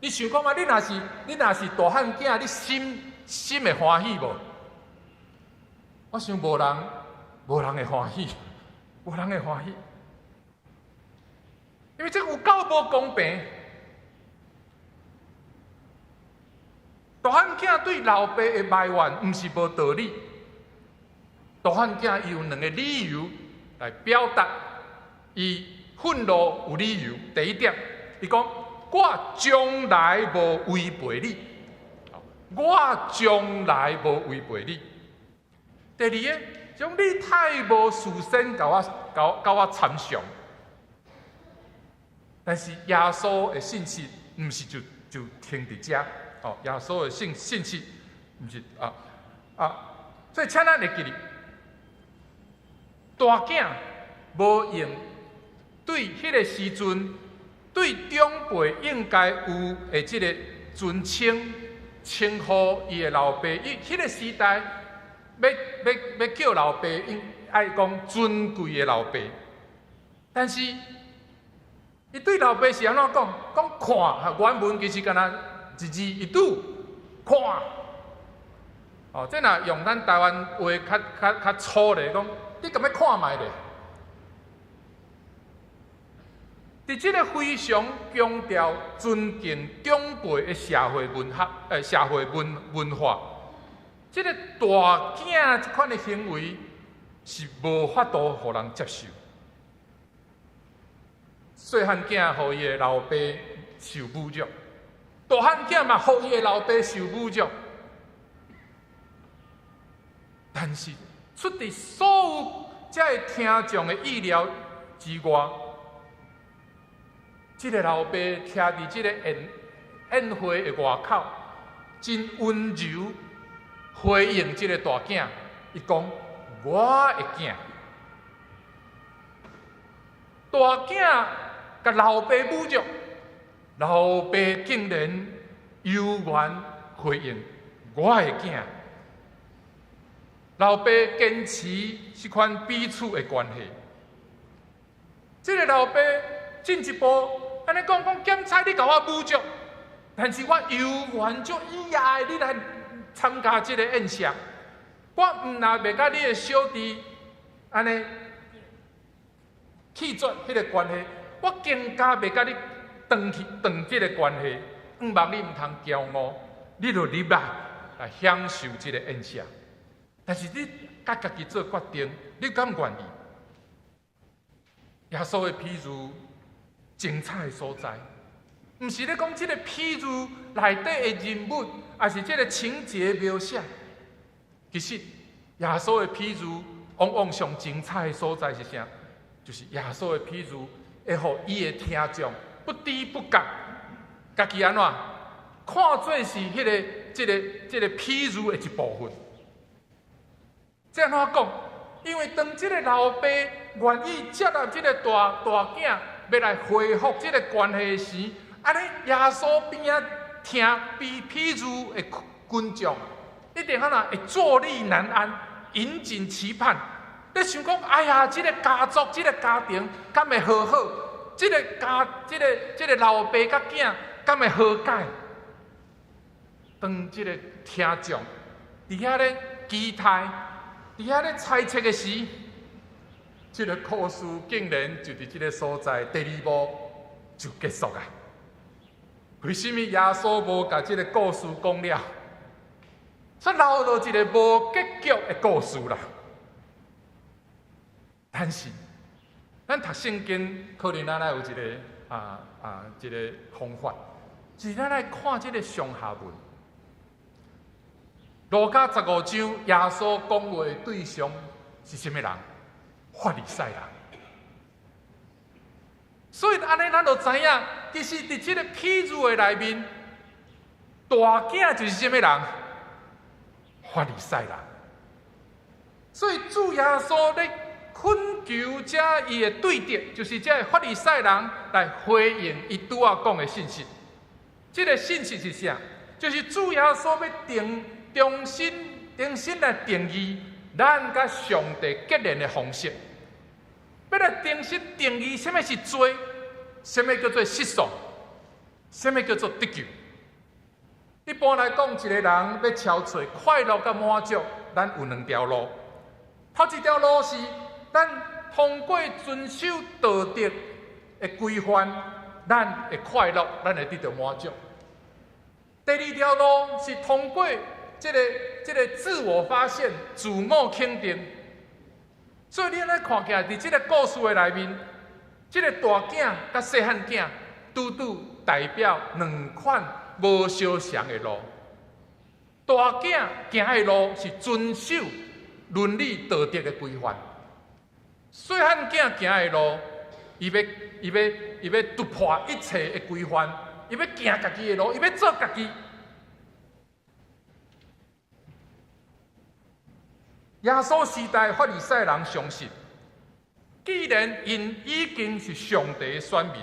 你想看嘛？你若是大汉囝，你心会欢喜无？我想无人会欢喜，无人会欢喜，因为这有够无公平。大汉囝对老爸的埋怨，毋是无道理。大汉囝伊有2个理由来表达伊愤怒有理由。第一点，伊讲我将来无违背你，我将来无违背你。第二个，讲你太无事先甲我参详。但是耶稣的信息，毋是就停伫遮。耶稣的信息，毋是所以请咱会记哩，大囝无用对迄个时阵，对长辈应该有的即个尊称呼伊的老爸。伊迄个时代，要叫老爸，应爱讲尊贵的老爸。但是，伊对老爸是安怎讲？讲看，原文其实敢若一字一拄，看。这若用咱台湾话较粗咧，讲你敢要看卖咧？伫即个非常强调尊敬长辈的社会文化，即个大囝即款的行为是无法度互人接受。细汉囝互伊的老爸受侮辱，大汉囝嘛互伊的老爸受侮辱。但是出伫所有这个听众的意料之外，这个老爸徛伫这个宴会的外口，真温柔回应这个大囝。伊讲：“我的囝。”大囝甲老爸侮辱，老爸竟然悠然回应：“我的囝。”老爸坚持这款彼此的关系。这个老爸进一步安尼讲，检查你甲我侮辱，但是我悠然足以爱你来参加这个宴席。我毋若袂甲你的小弟安尼弃绝迄个关系，我更加袂甲你断这个关系。望你毋通骄傲，你就入来享受这个宴席。但是你甲家己做决定，你敢愿意？耶稣的譬如精彩的所在，毋是咧讲这个譬如内底的人物，还是这个情节描写。其实耶稣的譬如往往上精彩的所在是啥？就是耶稣的譬如会互伊的听众不知不觉，家己安怎看做是迄个这个譬如的一部分。这安怎讲？因为当这个老爸愿意接纳这个大囝，要来恢复这个关系时，安尼耶稣边仔听譬如的群众，一定会坐立难安，引颈期盼。你想讲，哎呀，这个家族、这个家庭，敢会和好？这个老爸甲囝，敢会和解？当这个听众伫遐咧期待、伫遐咧猜测的时，这个故事竟然就伫这个所在第2幕就结束啊！为什么耶稣无甲这个故事讲了？却留落一个无结局的故事啦？但是，咱读圣经可能咱来有一个一个方法，就是咱来看这个上下文。路加15章，耶稣讲话的对象是什么人？法利赛人。所以安尼，咱就知影，其实伫这个譬喻的内面，大囝就是什么人？法利赛人。所以主耶稣咧恳求这伊的对敌，就是这法利赛人来回应伊拄仔讲的信息。这个信息是啥？就是主耶稣要重新来定义咱甲上帝结连的方式，要来重新定义什么是罪，什么叫做失丧，什么叫做得救。一般来讲，一个人要超找快乐甲满足，咱有2条路。头一条路是咱通过遵守道德的规范，咱会快乐，咱会得到满足。第2条路是通过这个自我发现、自我肯定。所以你来看起来，伫这个故事的内面，这个大囝甲细汉囝，拄代表2款无相像的路。大囝行的路是遵守伦理道德的规范，细汉囝行的路，伊要突破一切的规范，伊要行家己的路，伊要做家己。耶稣时代法利赛人相信，既然因已经是上帝的选民，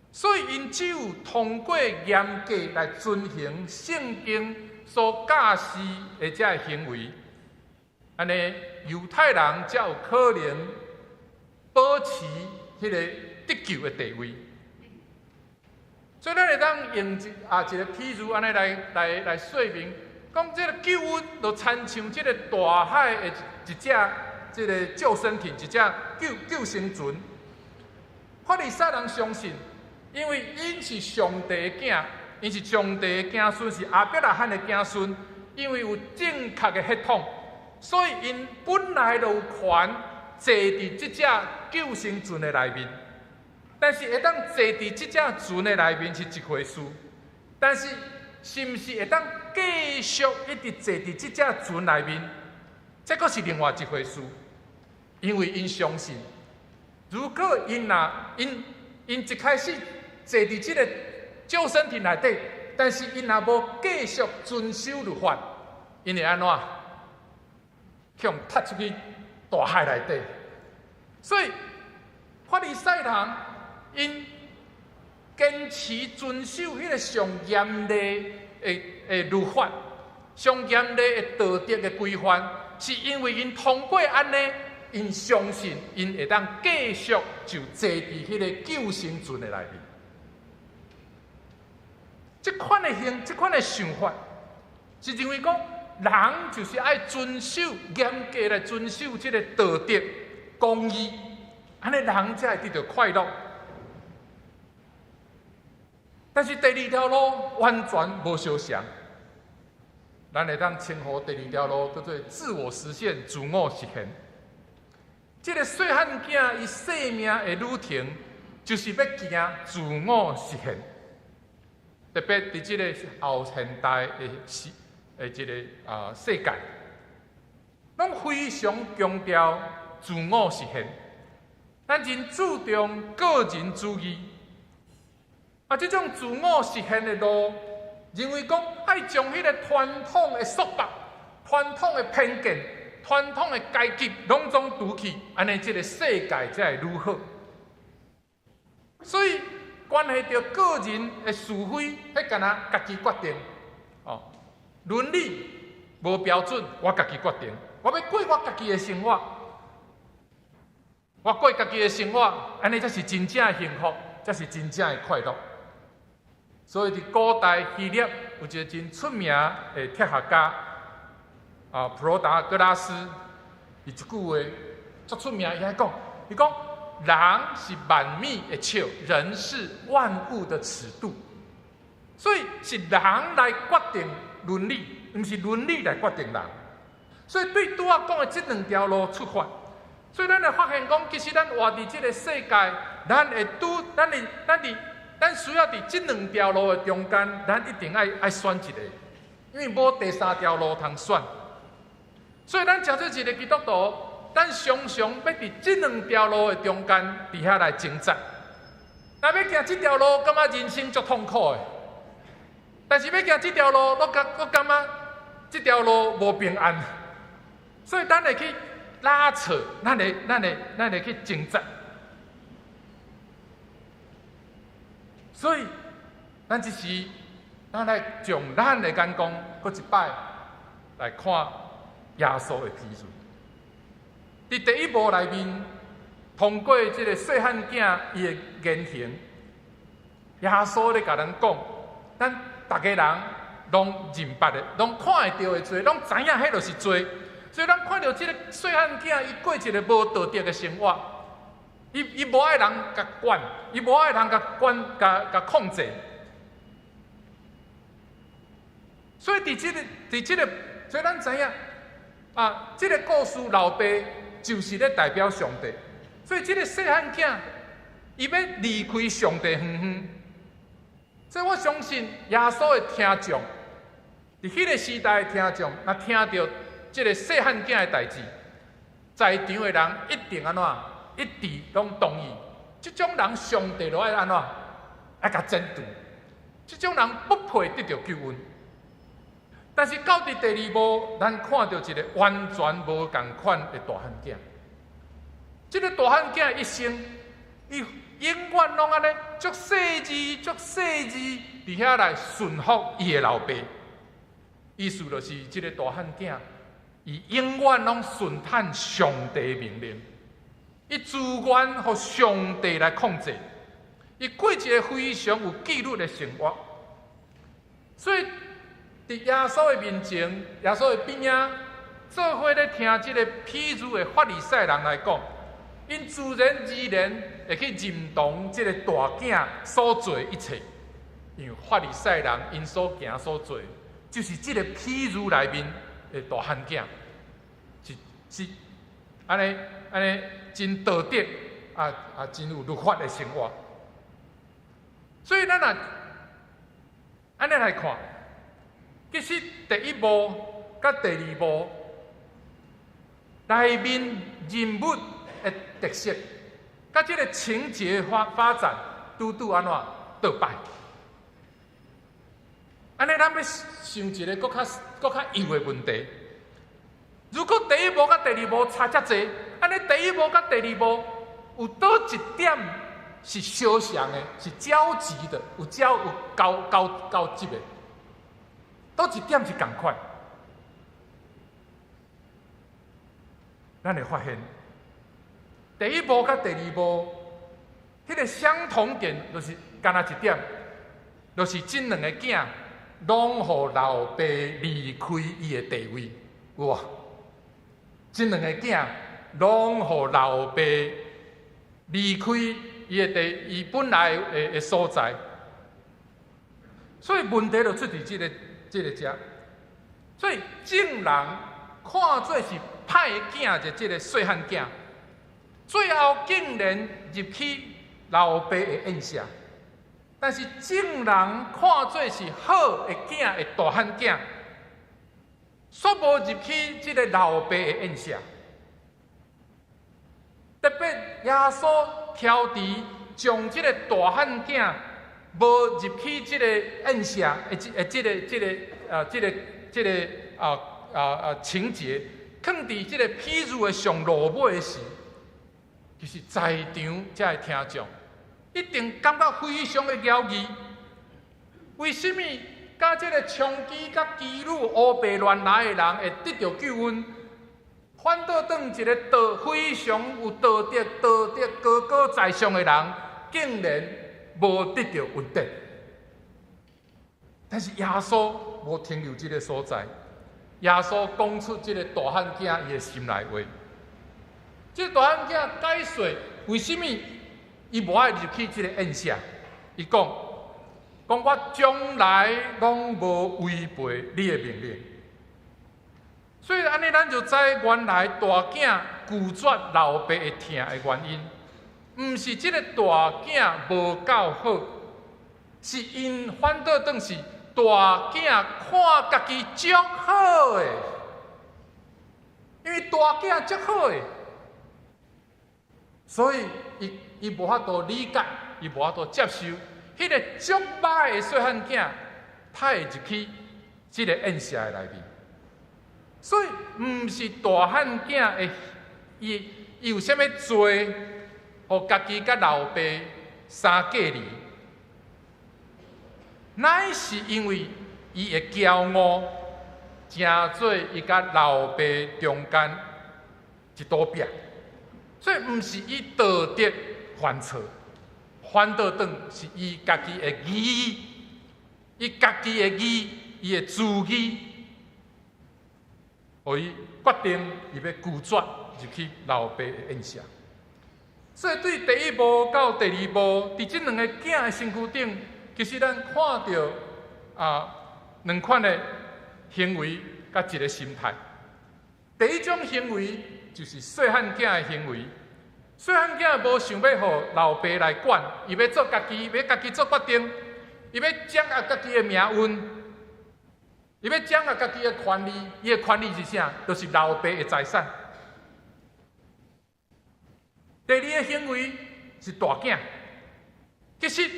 所以因只有通过严格来遵行圣经所教示的这行为，安尼犹太人才有可能保持迄个得救的地位。所以咱会当用一个譬如安尼来说明。讲这个救恩，就参像这个大海的一只这个救生艇，一只救生船。法利赛人相信，因为因是上帝的囝，因是上帝的子孙，是亚伯拉罕的子孙，因为有正确的血统，所以因本来就有权坐伫这只救生船的内面。但是会当坐伫这只船的内面是一回事，但是是毋是会当继续一直坐伫这只船内面，这个是另外一回事。因为因相信，如果因一开始坐伫这个救生艇内底，但是因若无继续遵守律法，因会安怎？向踢出去大海内底。所以法利赛人因坚持遵守迄个上严厉的律法、上严厉的道德的规范，是因为因通过安尼，因相信因会当继续就坐伫迄个救生船的内面。这款的想法，是认为讲人就是爱遵守严格来遵守这个道德公义，安尼人才会得到快乐。但是第2条路完全无相像，咱会当称呼第2条路叫做自我实现、自我实现。这个细汉囝伊生命的旅程，就是要行自我实现。特别伫这个后现代的这个世界，拢非常强调自我实现，咱真注重个人主义。这种自我实现的路，认为讲爱将迄个传统的束缚、传统的偏见、传统的阶级拢总除去，安尼这个世界才会愈好。所以关系到个人的是非，迄干那家己决定。哦，伦理无标准，我家己决定。我要过我家己的生活，我过家己的生活，安尼才是真正的幸福，才是真正的快乐。所以伫古代希腊有一个真出名的哲学家普罗达戈拉斯，伊一句话足出名，伊讲：人是万米的尺，人是万物的尺度。所以是人来决定伦理，毋是伦理来决定人。所以对拄仔讲的这两条路出发，所以咱会发现讲，其实咱活伫这个世界，咱需要伫这两条路的中间，咱一定爱选一个，因为无第三条路通选。所以咱诚做一个基督徒，咱常常要伫这两条路的中间伫遐来挣扎。若要行这条路，感觉人生足痛苦的；但是要行这条路，我感觉这条路无平安。所以咱会去拉扯，咱会去挣扎。所以，咱这时，咱来从咱的眼光，搁一摆来看耶稣的譬喻。伫第一步内面，通过这个细汉囝伊的言行，耶稣咧甲咱讲，咱大家人拢认捌的，拢看会到的罪，拢知影迄就是罪。所以，咱看到这个细汉囝，伊过一个无道德的生活，伊无爱人甲管，伊无爱人甲控制。所以，所以咱知影这个故事老爸就是咧代表上帝。所以，这个细汉囝，伊要离开上帝远远。所以我相信耶稣的听众，伫迄个时代的听众，若听到这个细汉囝的代志，在场的人一定安怎？一致拢同意。这种人，上帝就爱安怎？爱甲针对。这种人不配得到救恩。但是到伫第二步，咱看到一个完全无共款的大汉囝。这个大汉囝一生，伊永远拢安尼，足细致，伫遐来顺服伊的老爸。意思就是，这个大汉囝，伊永远拢顺坦上帝的命令，伊自愿互上帝来控制，伊过一个非常有纪律的生活。所以，伫耶稣的面前，耶稣的边仔，做伙咧听这个譬喻的法利赛人来讲。因自然而然会去认同这个大囝所做一切，因为法利赛人因所行所做，就是这个譬喻内面的大汉囝，是安尼真道德真有律法的生活。所以咱若安尼来看，其实第一步甲第二步内面人物的特色，甲这个情节发展，拄安怎倒摆？安尼，咱要想一个更较幼的问题。如果第一步甲第二步差遮济，安尼第一步甲第二步有倒一点是相像的，是交集的，有交集的，倒一点是共款？咱会发现。第一步甲第二步，迄个相同点就是干那一点，就是这两个囝拢互老爸离开伊的地位，有无？这两个囝拢互老爸离开伊本来的所在，所以问题就出伫这个遮。所以众人看做是歹的囝的这个细汉囝。最后竟然入去老爸的宴舍，但是众人看做是好的囝的大汉囝，却无入去这个老爸的宴舍。特别耶稣挑剔将这个大汉囝无入去这个宴舍的这个情节，放伫这个譬喻的上落尾的时。就是在场才会听众，一定感觉非常的骄异。为什么甲这个娼妓、甲妓女、乌白乱来的人会得到救恩？反倒当一个非常有道德高高在上的人，竟然无得到恩典。但是耶稣无停留这个所在，耶稣讲出这个大汉囝伊的心内话。这个大汉囝解说为什么伊无爱入去这个宴舍？伊讲我将来拢无违背你的命令。所以安尼，咱就知原来大囝拒绝老爸的疼的原因，毋是这个大囝无够好，是因反倒当是大囝看家己足好的，因为大囝足好的，所以伊无法度理解，伊无法度接受，迄个足歹的细汉囝，他会入去这个宴舍内面。所以，毋是大汉囝的，伊有啥物罪，互家己甲老爸相隔离，乃是因为伊的骄傲，成做伊甲老爸中间一堵壁。所以，毋是伊道德犯错，反倒当是伊家己的义，伊家己的义，伊的自义。互伊决定，伊要拒绝入去老爸的宴舍。所以对第一步到第二步，伫这两个囝的身躯顶，其实咱看到两款的行为甲一个心态。第一种行为就是细汉囝的行为。细汉囝无想要互老爸来管，伊要做家己，要家己做决定，伊要掌握家己的命运。伊要掌握家己的权利，伊的权利是啥？就是老爸的财产。第二个行为是大囝，其实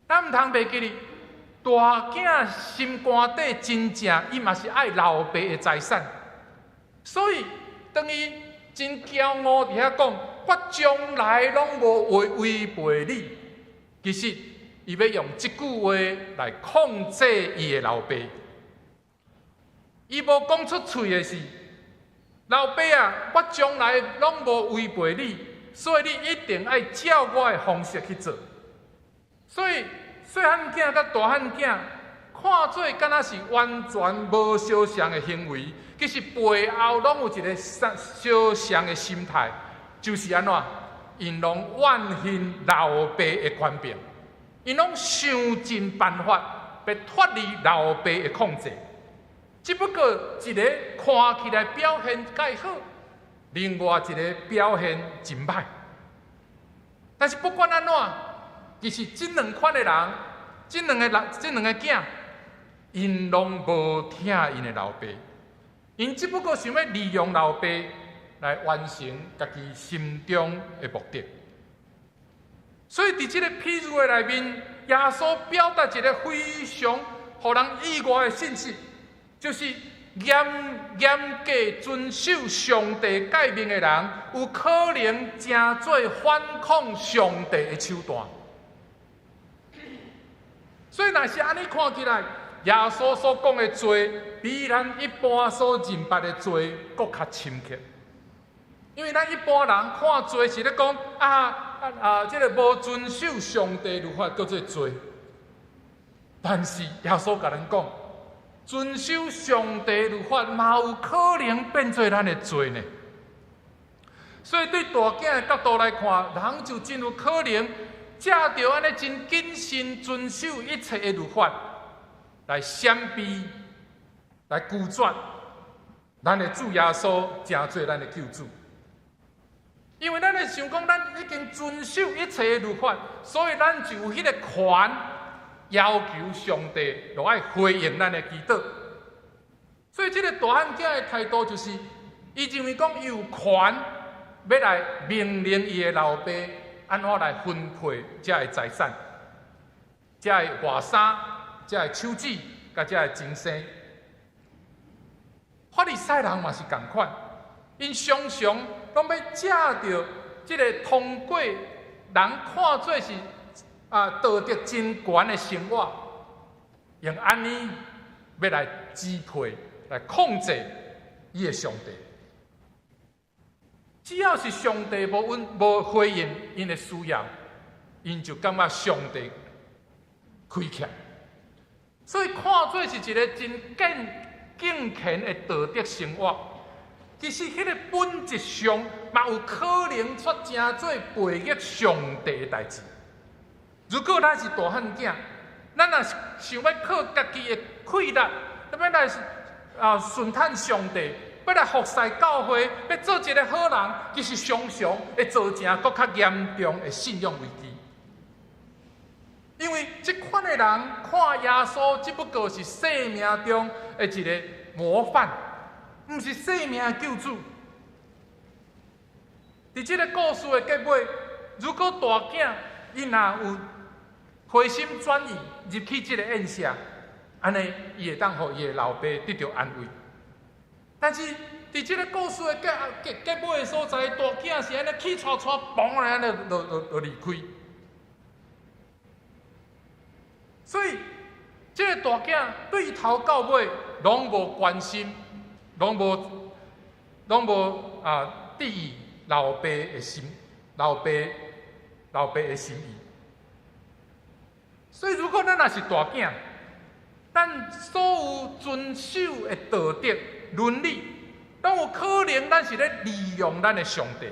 咱毋通袂记哩，大囝心肝底真正伊嘛是爱老爸的财产，所以当伊真骄傲伫遐讲，我将来拢无违背你。其实伊要用即句话来控制伊的老爸。伊无讲出嘴的是，老爸啊，我将来拢无违背你，所以你一定爱照我的方式去做。所以细汉囝甲大汉囝看做敢若是完全无相像的行为，其实背后拢有一个相像的心态，就是安怎？因拢怨恨老爸的权柄，因拢想尽办法要脱离老爸的控制。只不过一个看起来表现介好，另外一个表现真歹。但是不管安怎，其实这两款的人，这两个囝，因拢无听因的老爸，因只不过想要利用老爸来完成家己心中的目的。所以伫这个譬喻的内面，耶稣表达一个非常让人意外的信息。就是严格遵守上帝诫命的人，有可能成做反抗上帝的手段。所以，若是安尼看起来，耶稣所讲的罪，比咱一般所认捌的罪更较深刻。因为咱一般人看罪是咧讲这个无遵守上帝律法叫做罪，但是耶稣甲咱讲。遵守上帝律法，嘛有可能变做咱的罪呢。所以对大囝的角度来看，人就真有可能借着安尼真谨慎遵守一切的律法，来闪避、来拒绝咱的主耶稣，成做咱的救主。因为咱会想讲，咱已经遵守一切的律法，所以咱就有迄个权。要求上帝就爱回应咱的祈祷，所以这个大汉囝的态度就是，伊认为讲伊有权要来命令伊的老爸安怎来分配这的财产、这的外衫、这的手指、甲这的精生。法利赛人嘛是同款，因常常拢要借着这个通过人看做是道德真悬的生活，用安尼要来支配、来控制伊的上帝。只要是上帝无回应因的需要，因就感觉上帝亏欠。所以看做是一个真敬虔的道德生活。其实，迄个本质上嘛有可能出正做背逆上帝的代志。如果咱是大汉囝，咱若想要靠家己的气力，要来顺探上帝，要来服侍教会，要做一个好人，其实常常会造成更较严重的信仰危机。因为这款的人看耶稣，只不过是生命中的一个模范。毋是生命救主。伫这个故事的结尾，如果大囝伊若有回心转意入去这个宴舍，安尼伊会当互伊的老爸得到安慰。但是伫这个故事的结尾的所在，大囝是安尼气喘喘，嘣安尼就离开。所以，这个大囝对头到尾拢无关心。拢无注意老爸的心，老爸的心意。所以，如果咱若是大囝，咱所有遵守的道德伦理，拢有可能咱是咧利用咱的上帝。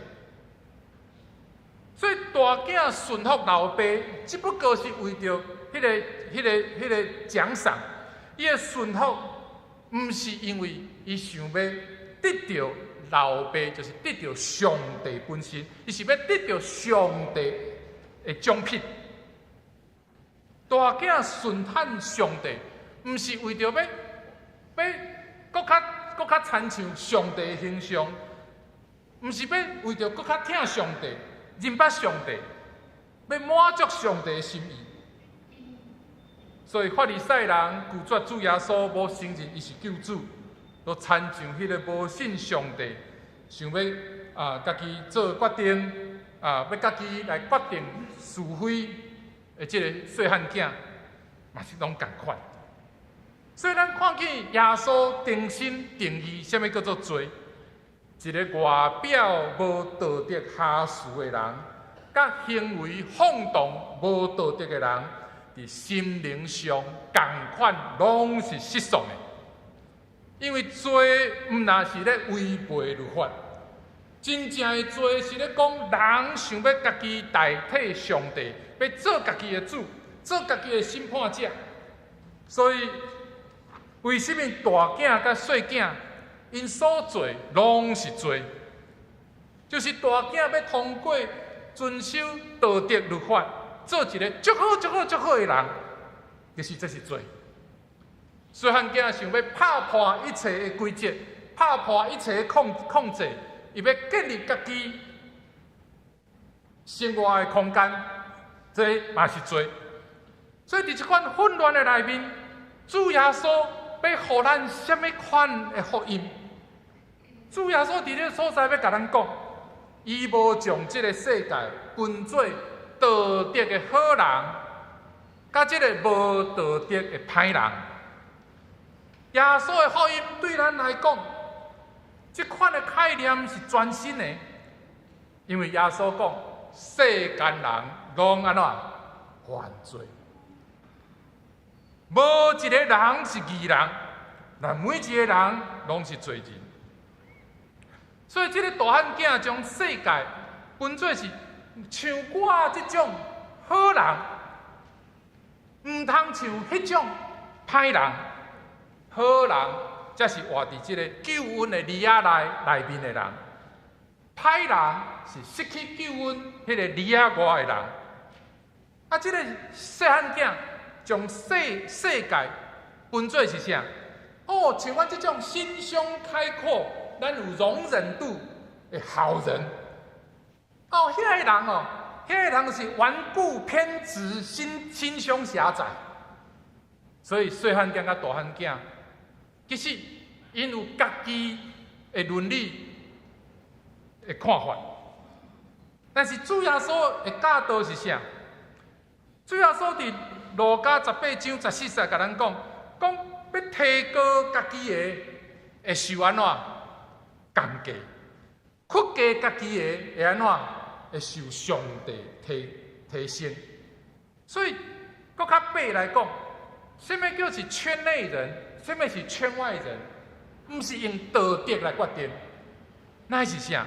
所以，大囝顺服老爸，只不过是为着迄个奖赏，伊的顺服。毋是因为伊想要得到老爸，就是得到上帝本身，伊是要得到上帝的奖品。大囝顺探上帝，毋是为着要搁较亲像上帝的形象，毋是要为着搁较疼上帝、认捌上帝，要满足上帝的心意。所以法利赛人拒绝主耶稣，无承认伊是救主，都亲像迄个无信上帝，想要家己做决定，要家己来决定是非的这个细汉囝，嘛是拢共款。所以咱看见耶稣定心定义，什么叫做罪？一个外表无道德下事的人，甲行为放荡无道德的人。伫心灵上共款，拢是失丧的。因为罪毋那是咧违背律法，真正的罪是咧讲人想要家己代替上帝，要做家己的主，做家己的审判者。所以，为什么大囝甲细囝因所做拢是罪？就是大囝要通过遵守道德律法。做一个足好的人，其实这是罪。细汉囝想要拍破一切的规则，拍破一切的控制，伊要建立家己生活的空间，这嘛是罪。所以伫这款混乱的内面，主耶稣要互咱什么款的福音？主耶稣伫这个所在要甲咱讲，伊无将这个世界分做道德的好人，甲这个无道德的歹人。耶稣的福音对咱来讲，这款的概念是全新的，因为耶稣讲，世间人拢安怎犯罪，无一个人是义人，但每一个人拢是罪人。所以，这个大汉囝将世界分做是。像我这种好人，唔通像迄种歹人。好人才是活伫这个救恩的利亚内面的人，歹人是失去救恩迄个利亚外的人。这个细汉囝将世界分做是啥？像阮这种心胸开阔、咱有容忍度的好人。迄个人迄个人是顽固偏执、心胸狭窄，所以细汉囝甲大汉囝，其实因有家己的伦理的看法，但是主耶稣的教导是啥？主耶稣伫路加18章14节甲咱讲，要提高家己的会受安怎降价，屈低家己的会安怎会受上帝提升。所以，搁较白来讲，什么叫是圈内人，什么是圈外人？不是用道德来决定，那是啥？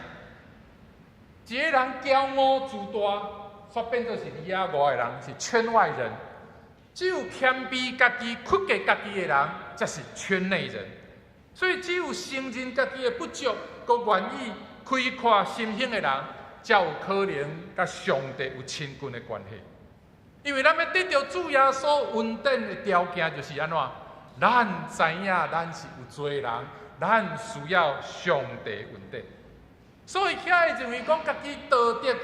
一个人骄傲自大，煞变做是里外的人，是圈外人。只有谦卑家己、屈给家己的人，才是圈内人。所以，只有承认家己的不足，佮愿意开阔心胸的人，才有可能甲上帝有亲近的关系。因为咱要得到主耶稣稳定的条件，就是安怎？咱知影咱是有罪人，咱需要上帝稳定。所以遐个认为讲家己道德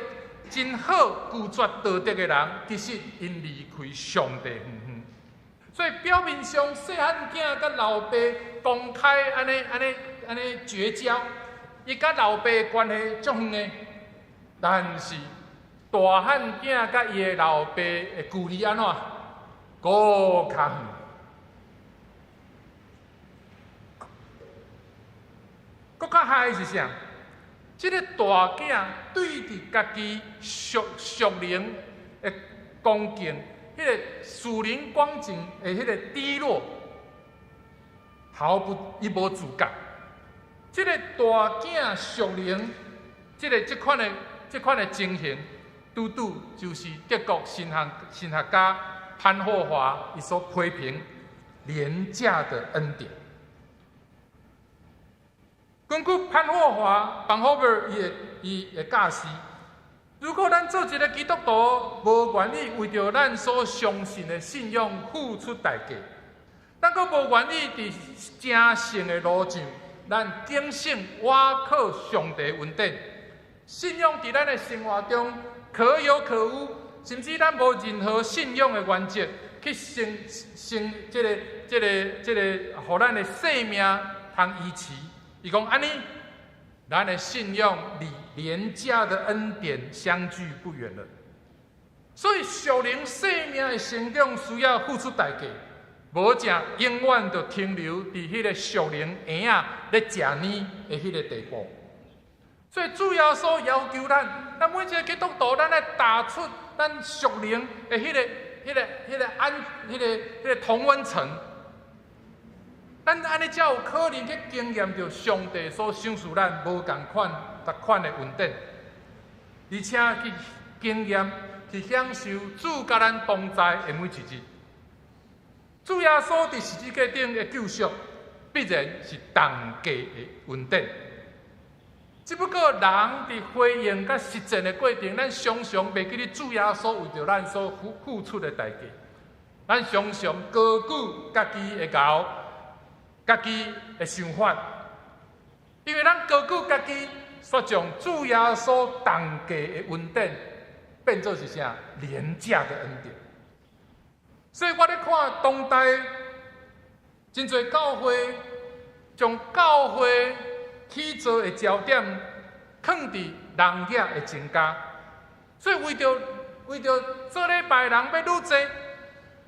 真好，拒绝道德的人，其实因离开上帝远远。所以表面上细汉囝甲老爸公开安尼绝交，伊甲老爸的关系足远的，但是大汉囝甲伊的老爸的距离安怎？搁较远。搁较害是啥？这个大囝对伫家己属灵的光景，迄个属灵光景的迄个低落，伊无自觉。这个大囝属灵，这款的情形，拄就是德国神学家潘霍华伊所批评廉价的恩典。根据潘霍华 （Bonhoeffer） 伊的教示，如果咱做一个基督徒，无愿意为着咱所相信的信仰付出代价，咱阁无愿意伫正圣的路上，咱警醒倚靠上帝稳定，信仰伫咱的生活中可有可无，甚至咱无任何信仰的原则去互咱的生命通依持。伊讲安尼，咱的信仰离廉价的恩典相距不远了。所以属灵生命的成长需要付出代价，无正永远就停留伫迄个属灵婴仔咧食奶的迄个地步。所以主要所要求咱每一个基督徒，咱来打出咱属灵的迄个同温层。咱安尼才有可能去经验到上帝所赏赐咱无共款、逐款的稳定，而且去经验、去享受主甲咱同在的每一日。主耶稣伫十字架顶的救赎，必然是同价的稳定。只不过人伫回应甲实践的过程，咱常常袂记得主耶稣为着咱所付出的代价，咱常常高举家己的骄傲。家己的想法，因为咱高举家己，所将主耶稣同价的稳定，变做是啥廉价的恩典。所以我咧看当代真侪教会，将教会起造的焦点放伫人业的增加，所以为着做礼拜人要愈多。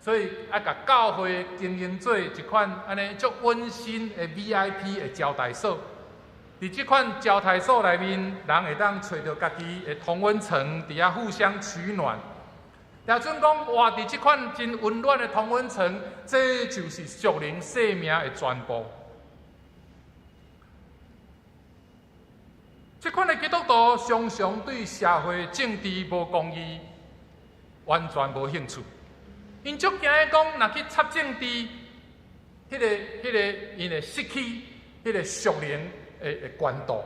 所以甲教会经营做一款安尼足温馨的 VIP 的招待所，伫即款招待所内面，人会当找到家己的同温层，伫遐互相取暖。也准讲活伫即款真温暖的同温层，这就是属灵生命的全部。即款的基督徒常常对社会政治无公义，完全无兴趣。因足惊的讲，若去插政治，因会失去迄个属灵的关度。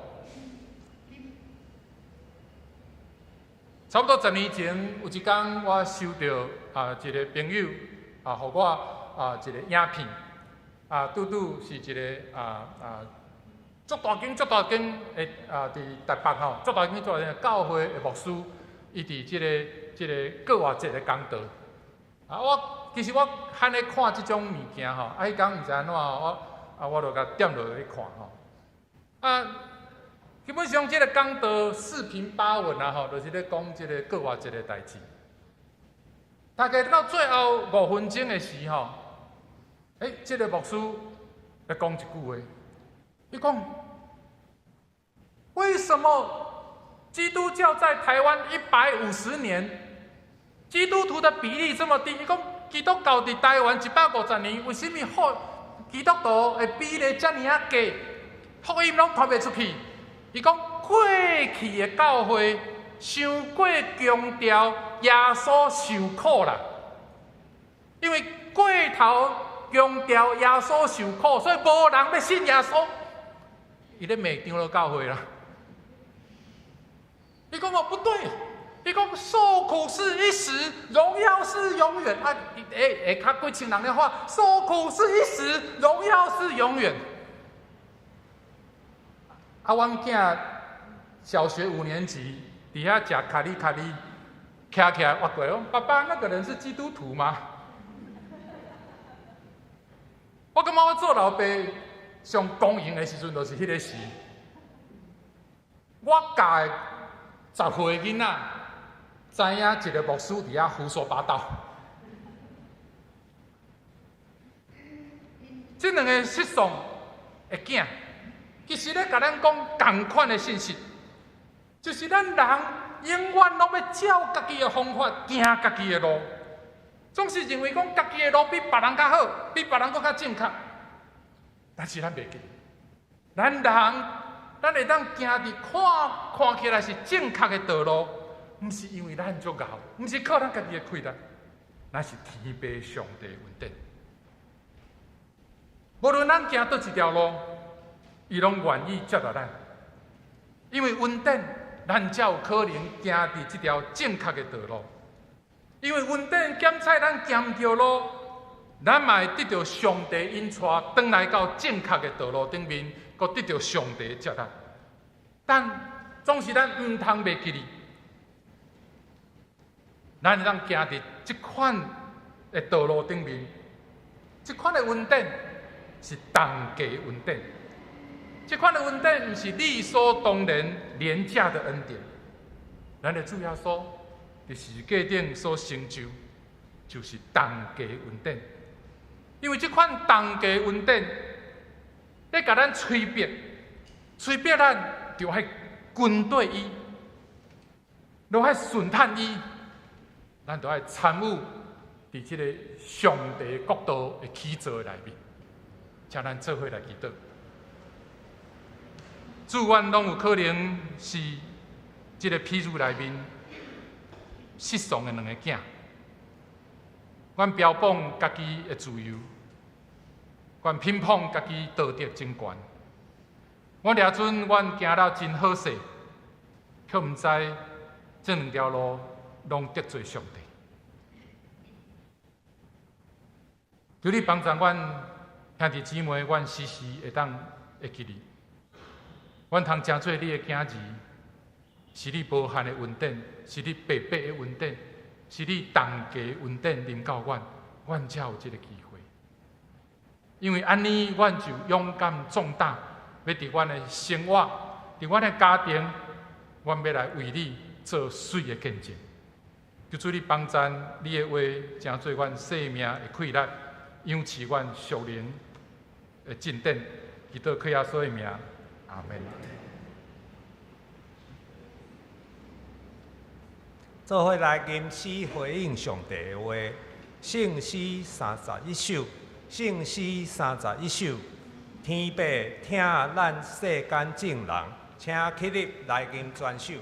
差不多10年前，有一天我收到一个朋友互我一个影片，拄是一个足大间的伫台北吼，足大间的教会的牧师，伊伫即个过活节的讲道。其实我罕咧看即种物件吼，迄天毋知安怎我就甲点落去看吼。基本上，这个讲道四平八稳啊，吼，就是咧讲这个国外一个代志。大概到最后5分钟的时候，这个牧师来讲一句话，伊讲：为什么基督教在台湾150年，基督徒的比例这么低？伊讲基督教在台湾150年，为什么基督徒的比例这么啊低？福音拢传袂出去。伊讲过去的教会伤过强调耶稣受苦啦，因为过头强调耶稣受苦，所以无人要信耶稣。伊咧骂张了教会啦。伊讲不对，伊讲受苦是一时，荣耀是永远。较几千人的话，受苦是一时，荣耀是永远。阮囝小学5年级，底下吃卡哩，徛起来挖过来，爸爸，那个人是基督徒吗？我感觉我做老爸上公营的时阵，就是迄个时。我教的10岁的囡仔，知影一个牧师底下胡说八道。这2个失丧的囝，其实咧，甲咱讲同款的信息，就是咱人永远拢要照家己的方法行家己的路，总是认为讲家己的路比别人较好，比别人搁较正确。但是咱袂记，咱人，咱会当行伫看起来是正确的道路，毋是因为咱足够，毋是靠咱家己的气力，那是天父上帝恩典。无论咱行倒一条路，伊拢愿意接纳咱，因为恩典，咱才有可能行伫这条正确的道路。因为恩典检测咱行唔着路，咱嘛会得到上帝引带，转来到正确的道路顶面，阁得到上帝的接纳。但总是咱唔通袂记哩，咱会当行伫这款的道路顶面，这款的恩典是重价恩典。这款的恩典不是理所当然、廉价的恩典。咱的主耶稣在十字架顶所成就，就是重价恩典。因为这款重价恩典，咧甲咱催逼咱就爱军队伊，就爱顺探伊，咱就爱参与伫这个上帝国度的起造内面，请咱做伙来祈祷。主，阮拢有可能是这个譬如内面失丧的2个囝。阮标榜家己的自由，阮偏捧家己道德真悬。我掠准阮行了真好势，却毋知这2条路拢得罪上帝。求你帮助阮兄弟姊妹，阮时时会记你。阮通真做你的囝儿，是你无限的恩典，是你白白的恩典，是你重价的恩典临到阮才有这个机会。因为安尼，阮就勇敢壮大，要伫阮的生活，伫阮的家庭，阮要来为你做水的见证。求主你帮助你的话，真做阮生命的气力，养持阮属灵的进展。祈祷靠耶稣的名。阿门。做伙来吟诗回应上帝的话，圣诗31首，圣诗31首，天父听咱世间正人，请起立来吟全首。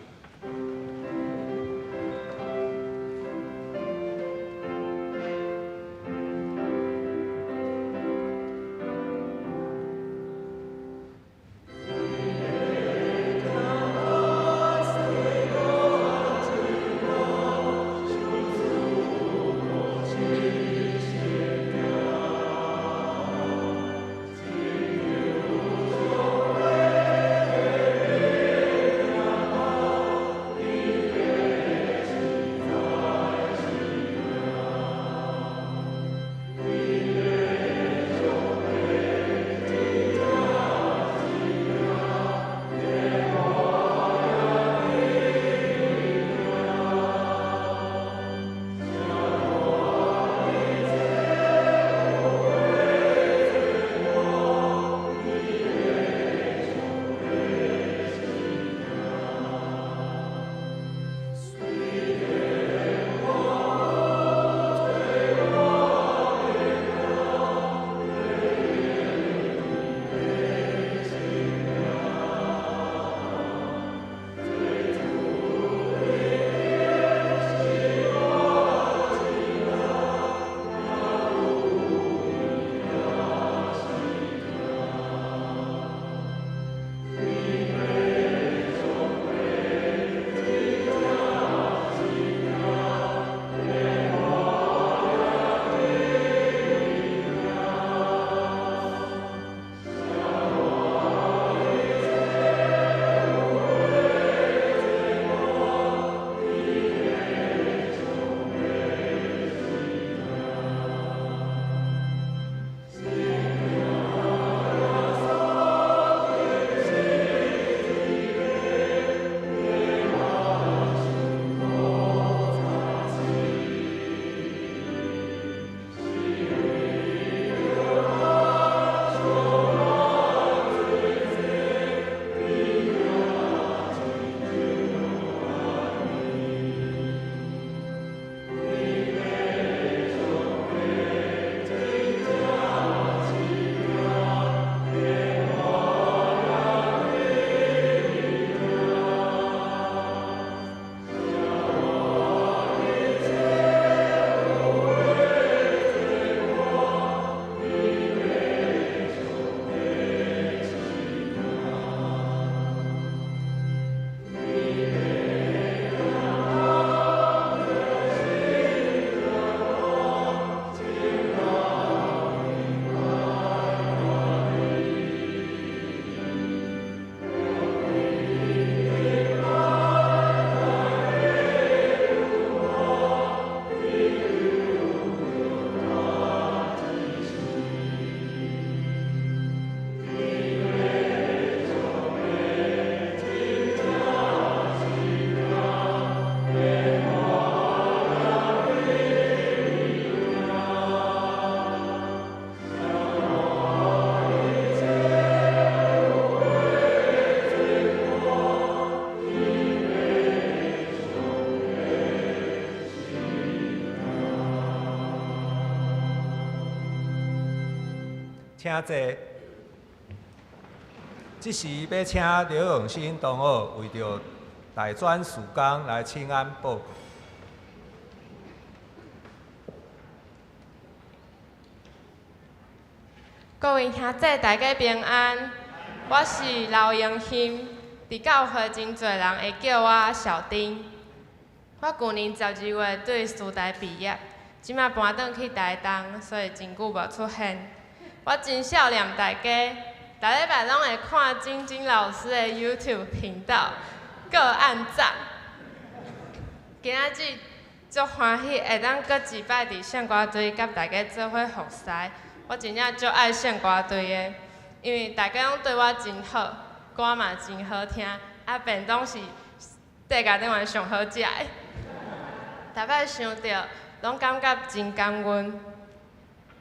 请坐。即时要请刘永新同学为着大专曙光来请安报告。各位兄弟，大家平安。我是刘永新，伫教会真侪人会叫我小丁。我去年12月对师大毕业，即摆搬转去台东，所以真久无出现。我真少念大家，逐礼拜拢会看晶晶老师的 YouTube 频道，搁按赞。今仔日足欢喜，会当搁一摆伫圣歌队甲大家做伙服侍。我真正足爱圣歌队的，因为大家拢对我真好，歌嘛真好听，啊便当是地下顶完上好食的。逐摆想到，拢感觉真感恩。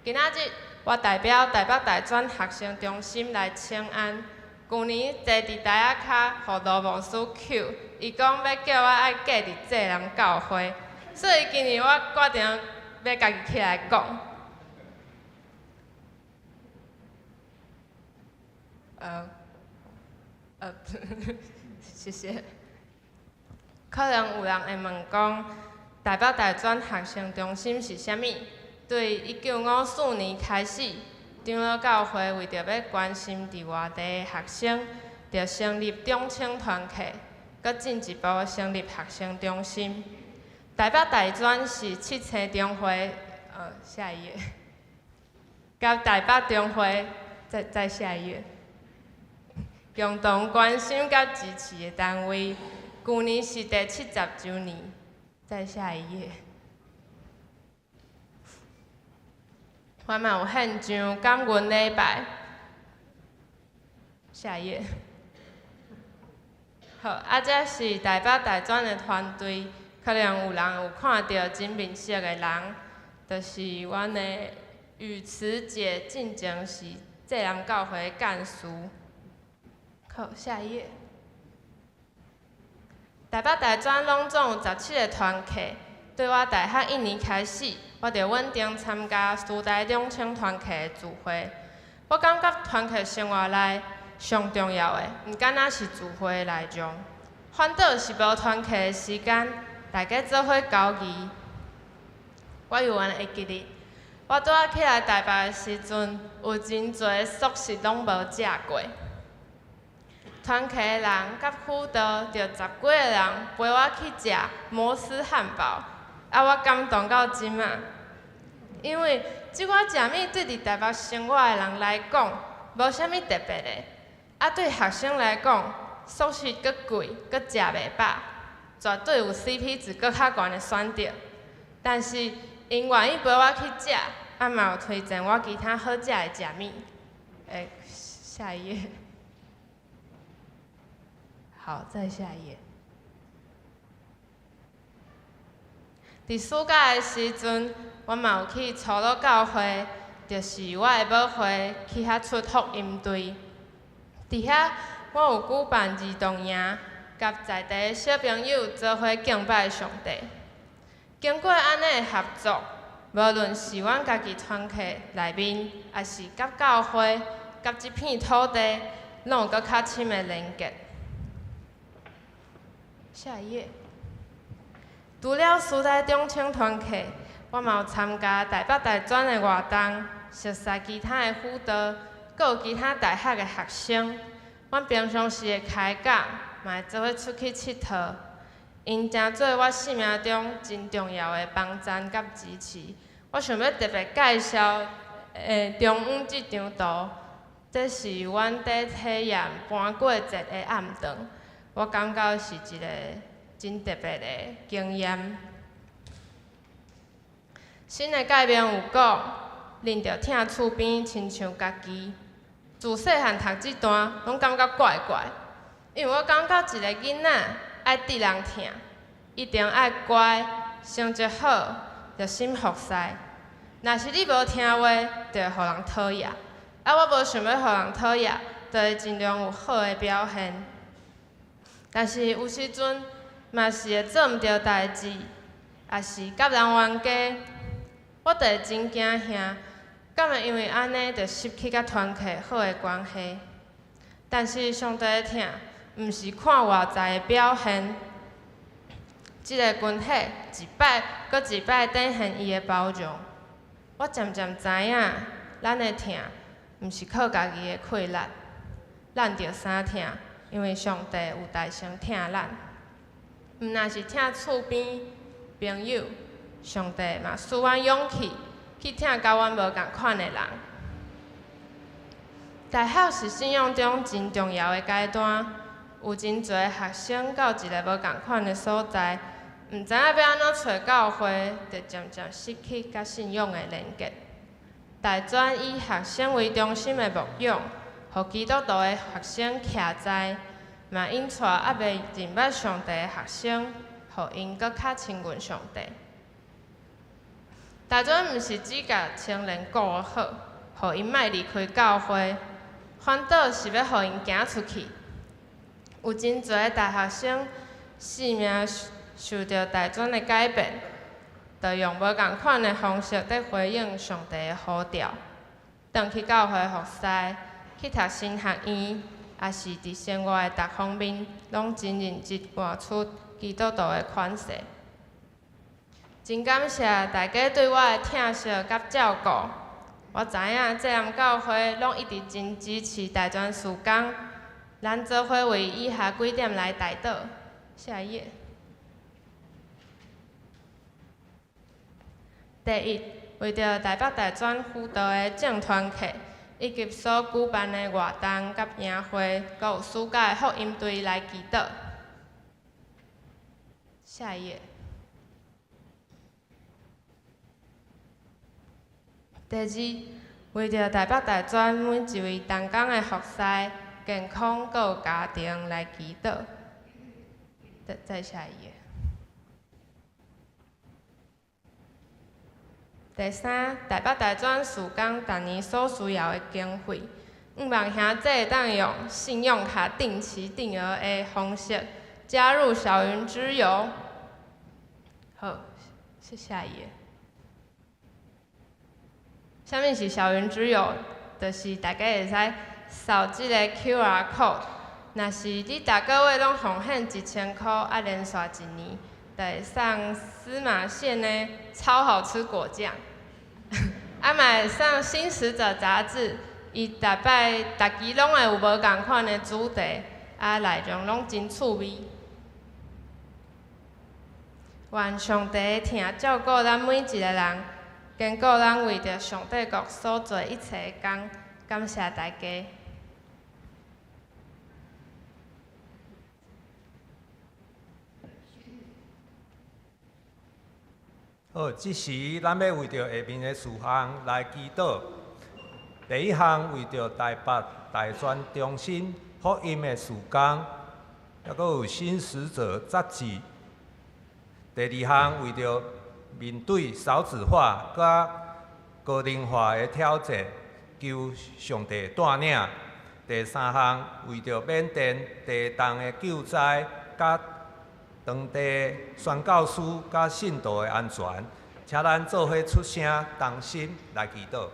今仔日我代表台北大专学生中心来请安。去年坐伫台仔骹，互罗牧师 Q， 伊讲要叫我爱嫁伫济人教会，所以今年我决定要家己起来讲。谢谢。可能有人会问讲，台北大专学生中心是啥物？对1954年开始，长老教会为着要关心伫外地的学生，就成立中青团契，搁进一步成立学生中心。台北大专是七星中会，下一页，甲台北中会，再下一页，共同关心甲支持的单位。去年是第70周年，再下一页。我嘛有献上感恩礼拜，下一页。好，这是台北大专的团队，可能有人有看到真面熟的人，就是阮的雨慈姐，进前是济人教会的干事。好，下一页。台北大专拢总有17个团契，对我大学1年开始，我就稳定参加师大中青团契的聚会。我感觉团契生活内上重要的，毋敢若是聚会的内容，反倒是无团契的时间，大家做伙交谊。我永远会记得，我拄仔起来台北的时阵，有真侪宿舍拢无食过。团契的人甲辅导，就10几个人陪我去食摩斯汉堡，我感动到今仔。因为即款食物对伫台北生活的人来讲，无啥物特别的，对学生来讲，宿舍阁贵，阁食袂饱，绝对有 CP 值阁较悬的选择。但是因愿意陪我去食，嘛有推荐我其他好食的食物。下一页。好，再下一页。伫暑假的时阵，我嘛有去初老教会，就是我的母会去遐出福音队。伫遐，我有举办儿童营，甲在地的小朋友做伙敬拜上帝。经过安尼的合作，无论是阮家己团契内面，也是甲教会、甲即片土地，拢有搁较深的连结。下一页。除了师大中青团契，我嘛有参加台北大专的活动，熟悉其他的辅导，阁有其他大学的学生。阮平常时的开讲，嘛会做伙出去佚佗，因诚做我生命中真重要的帮衬甲支持。我想要特别介绍中央这张图，这是阮伫体验搬过节的暗顿。我感觉是一个真特别的经验。新的改编有讲，恁着疼厝边亲像家己。自细汉读这段，拢感觉怪怪，因为我感觉一个囡仔爱得人疼，一定爱乖，成绩好，着心服侍。若是你无听话，就会互人讨厌。我无想要互人讨厌，就会尽量有好的表现。但是有时阵嘛是会做毋到代志，也是甲人冤家，我就会真惊吓，敢会因为安尼就失去甲团契好的关系？但是上帝的疼，毋是看外在的表现，即个群体一摆搁一摆展现伊的包容。我渐渐知影，咱的疼毋是靠家己的气力，咱着啥疼？因为上帝有大声疼咱。毋若是疼厝边朋友，上帝嘛赐阮勇气去疼甲阮无共款的人。大学是信仰中真重要的阶段，有真侪学生到一个无共款的所在，毋知影要安怎找教会，就渐渐失去甲信仰的连结。大专以学生为中心的牧养，互基督徒的学生徛在，嘛引带还未认捌上帝的学生，互因搁较亲近上帝。大专毋是只甲青年顾好，互因莫离开教会，反倒是要互因行出去。有真侪大学生生命受到大专的改变，就用无共款的方式在回应上帝的呼召，转去教会服侍，去读神学院，也是伫生活的各方面，拢真认真活出基督徒的款式。真感谢大家对我的疼惜甲照顾。我知影这项教会拢一直真支持大专事工，咱做伙为以下几点来带导。下一页。第一，为着台北大专辅导的正团契，以及所举办的活动甲营会，阁有暑假的福音队来祈祷。下一页。第二，为着台北大专每一位同工的服侍、健康，阁有家庭来祈祷。再下一页。第三，台北大专事工逐年所需要的经费，5万兄弟会当用信用卡定期定额的方式加入小云之友。好，是下一页。啥物是小云之友？就是大家会使扫即个 QR code， 若是你逐个月拢奉献1000块，啊连续一年，就会送司马县的超好吃果酱，啊嘛会送《新使者》杂志，伊逐期拢会有无共款的主题，啊内容拢真趣味。愿上帝的疼照顾咱每一个人。坚固咱为着上帝国所做一切的工，感谢大家。好，即时咱要为着下面的事项来祈祷。第一项为着台北大专中心福音的事工，还阁有新使者杂志。第二项为着面对少子化甲高龄化的挑战，求上帝带领。第三项为着缅甸地动的救灾甲当地宣教师甲信徒的安全，请咱做伙出声，同心来祈祷。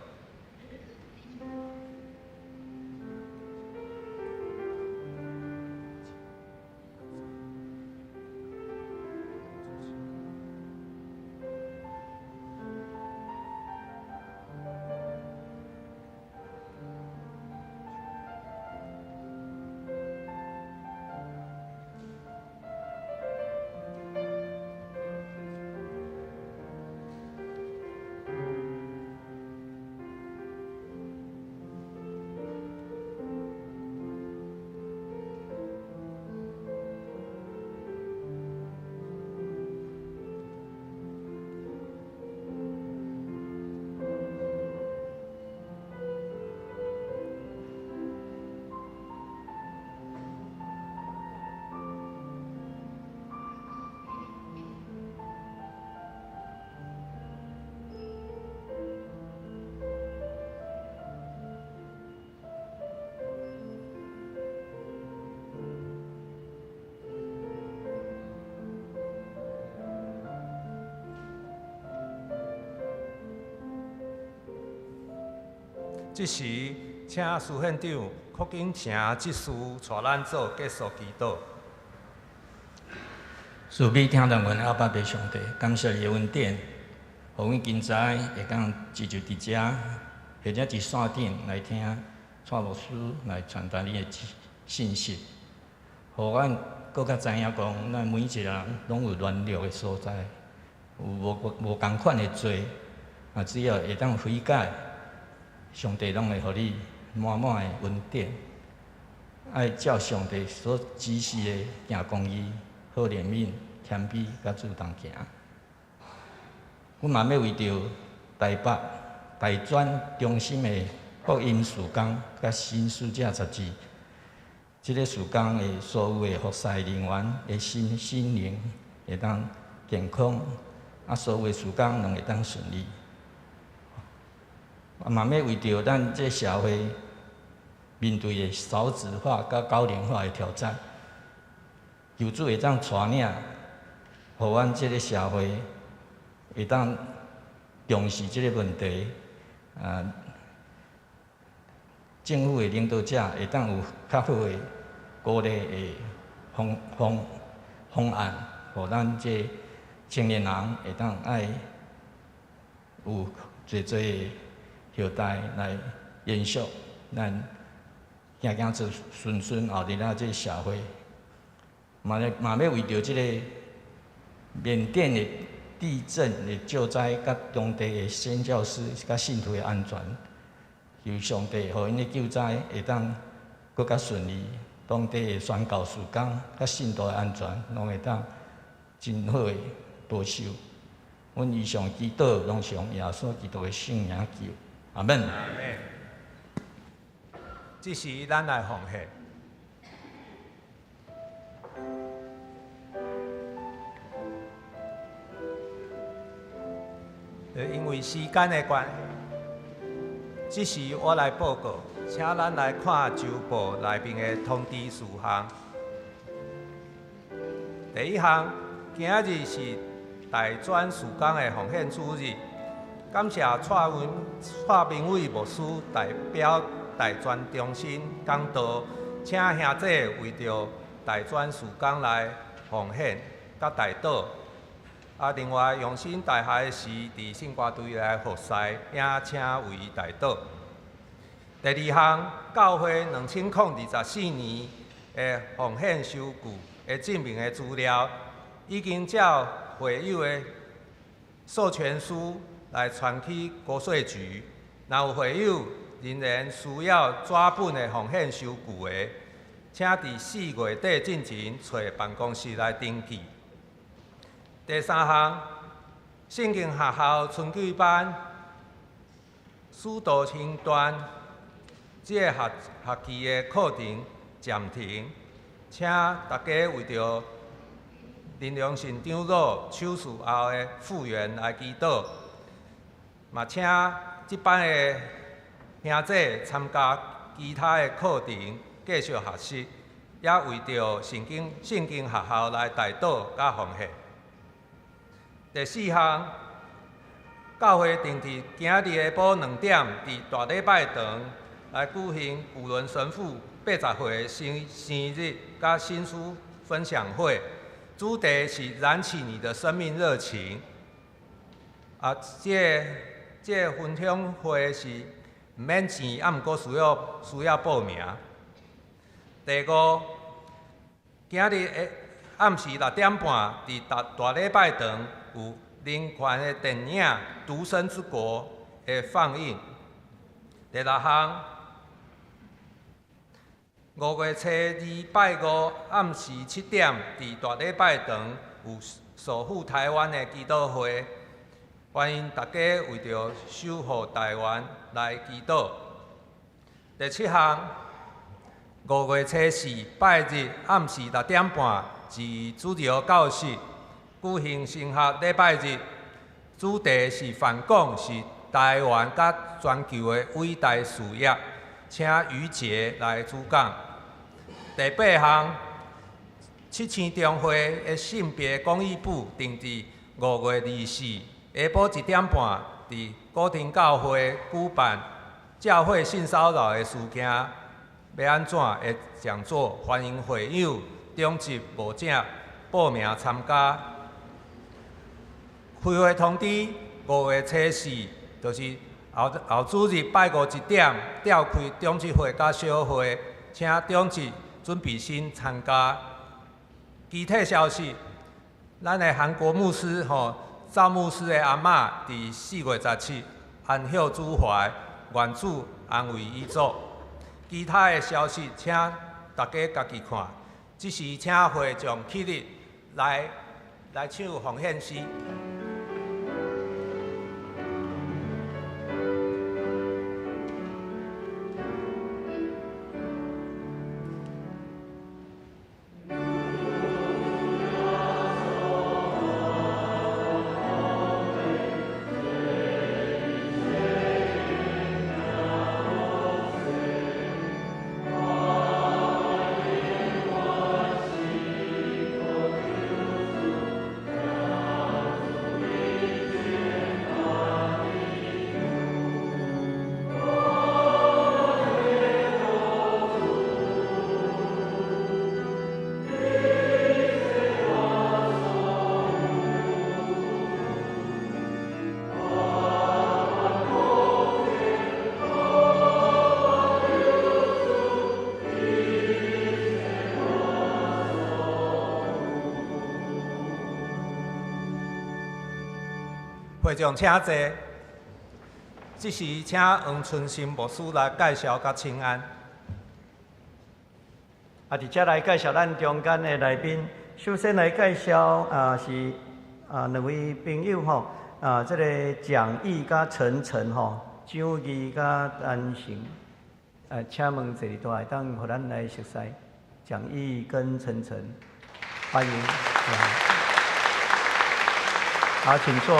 这时，请司县长扩紧请这事带咱做结束祈祷。慈悲听众阮阿爸爸上帝，感谢你的恩典，互阮今早会当聚集伫遮，或者伫线顶来听蔡牧师来传达你的信息，互阮更较知影讲，咱每一个人拢有软弱的所在，有无共款的罪，啊，只要会当悔改，上帝拢会互你满满的恩典。爱照上帝所指示的行公义。好怜悯、谦卑，甲主动行。阮嘛要为着台北、大专中心的福音事工，甲新使者12，即个事工的所有的服侍人员的心灵会当健康，啊，所有的事工拢会当顺利。嘛要为着咱这社会面对的少子化甲高龄化的挑战。求主会当带领，互阮即个社会会当重视即个问题，政府的领导者会当有较好的鼓励的方案，互咱即青年人会当爱有侪的后代来延续咱行顺后日仔即社会。嘛要为着即个缅甸的地震的救灾，甲当地的宣教师甲信徒的安全，求上帝互因的救灾会当更较顺利，当地的宣教事工甲信徒的安全，拢会当真好的保守。阮以上祈祷，拢是用耶稣基督的圣名求，阿门。阿门。这时咱来奉献。因为时间的关系，这时我来报告，请咱来看周报内面的通知事项。第一项，今日是大专事工的奉献主日，感谢蔡明伟牧师代表大专中心讲道，请兄弟为着大专事工来奉献甲代祷。另外，永新大学时伫圣歌队来服侍，也请为伊代祷。第二项，教会2024年的奉献收据的证明的资料，已经照会友的授权书来传去国税局。若有会友仍然需要纸本的奉献收据的，请伫4月底进前找办公室来登记。第三项，圣经学校春季班许多清段，这个学期的课程暂停，请大家为着林良信长老手术后的复原来祈祷，嘛请这班的兄弟参加其他的课程继续学习，也为着圣经学校来代祷甲奉献。第四项，教会定期今日下晡2点，伫大礼拜堂来举行古伦神父80岁生日甲新书分享会，主题是燃起你的生命热情。这分享会是唔免钱，毋过需要报名。第五，今日暗时6点半，伫大礼拜堂有灵权的电影《独生之国》的放映。第六项，5月初2拜5暗时7点，伫大礼拜堂有守护台湾的祈祷会，欢迎大家为着守护台湾来祈祷。第七项，5月初4拜日暗时6点半，至主流教室举行神学礼拜日，主题是反共是台湾甲全球的伟大事业，请于杰来主讲。第八项，7星中会的性别公益部定伫5月24下晡1点半，伫古亭教会举办教会性骚扰的事件要安怎的讲座，欢迎会友中级无正报名参加。开会通知5月初4，就是后主日拜5 1点召开中级会甲小会，请中级准备生参加。具体消息，咱的韩国牧师赵牧师的阿嬷伫4月17安享主怀，愿主安慰伊祖。其他的消息，请大家家己看。即时请会众起立来唱奉献诗。会众请坐。即时请黄春心牧师来介绍甲请安。伫遮来介绍咱中间的来宾，首先来介绍是两位朋友吼，这个蒋毅甲陈陈吼，蒋毅甲丹成，请问这里都来当互咱来熟悉，蒋毅跟陈陈，欢迎。好，请坐。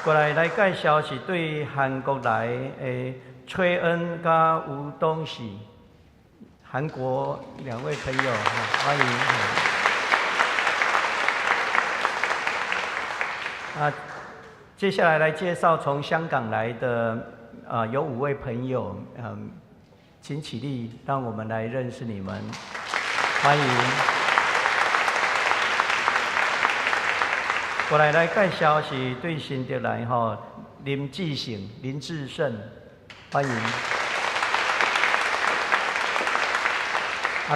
过来介绍是对韩国来的崔恩甲吴东喜，韩国2位朋友，欢迎。接下来介绍从香港来的有5位朋友，请起立，让我们来认识你们，欢迎。过来介绍是对新的来林志成、林志胜，欢迎。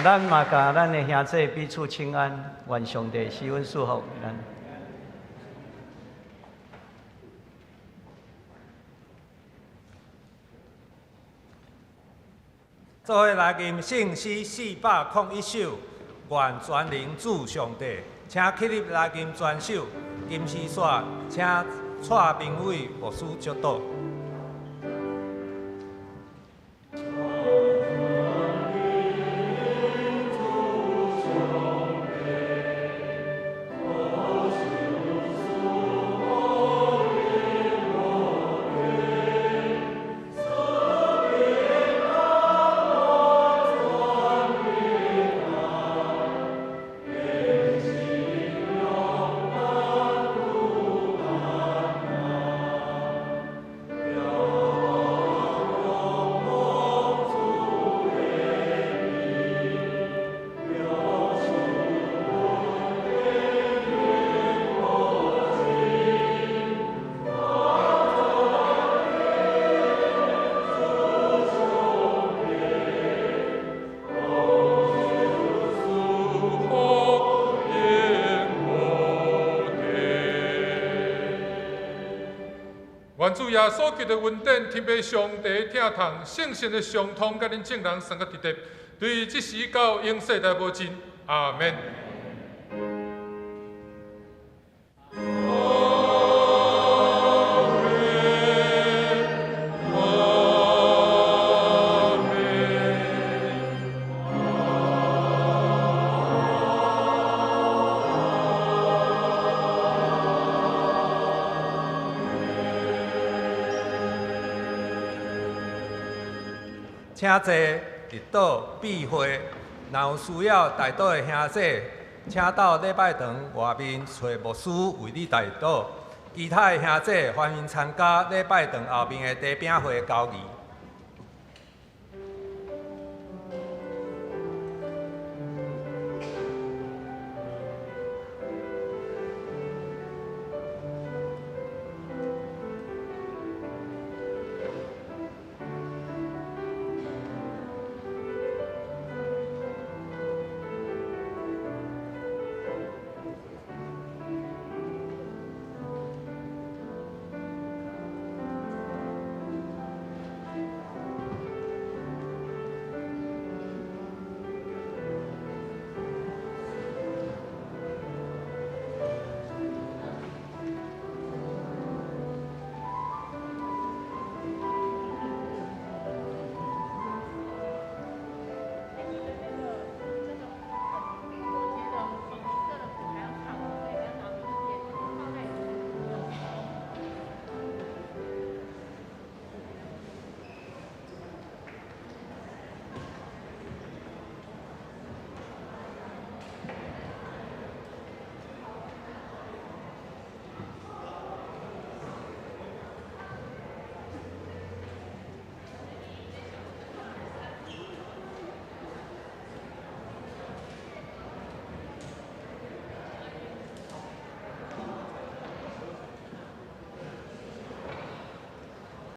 咱嘛甲咱的兄弟彼此请安，愿上帝施恩祝福咱。做伙来吟圣诗401首，愿全能主上帝。请起立来吟全首。吟诗煞，请蔡评委牧师祝祷。愿主耶稣基督的恩典，天父上帝听从圣神的相通，甲恁众人三个直直，对即时到永世代无尽。阿门。请坐，入岛闭会。若有需要代祷的兄弟，请到礼拜堂外面找牧师为你代祷。其他的兄弟欢迎参加礼拜堂后面的茶饼会交易。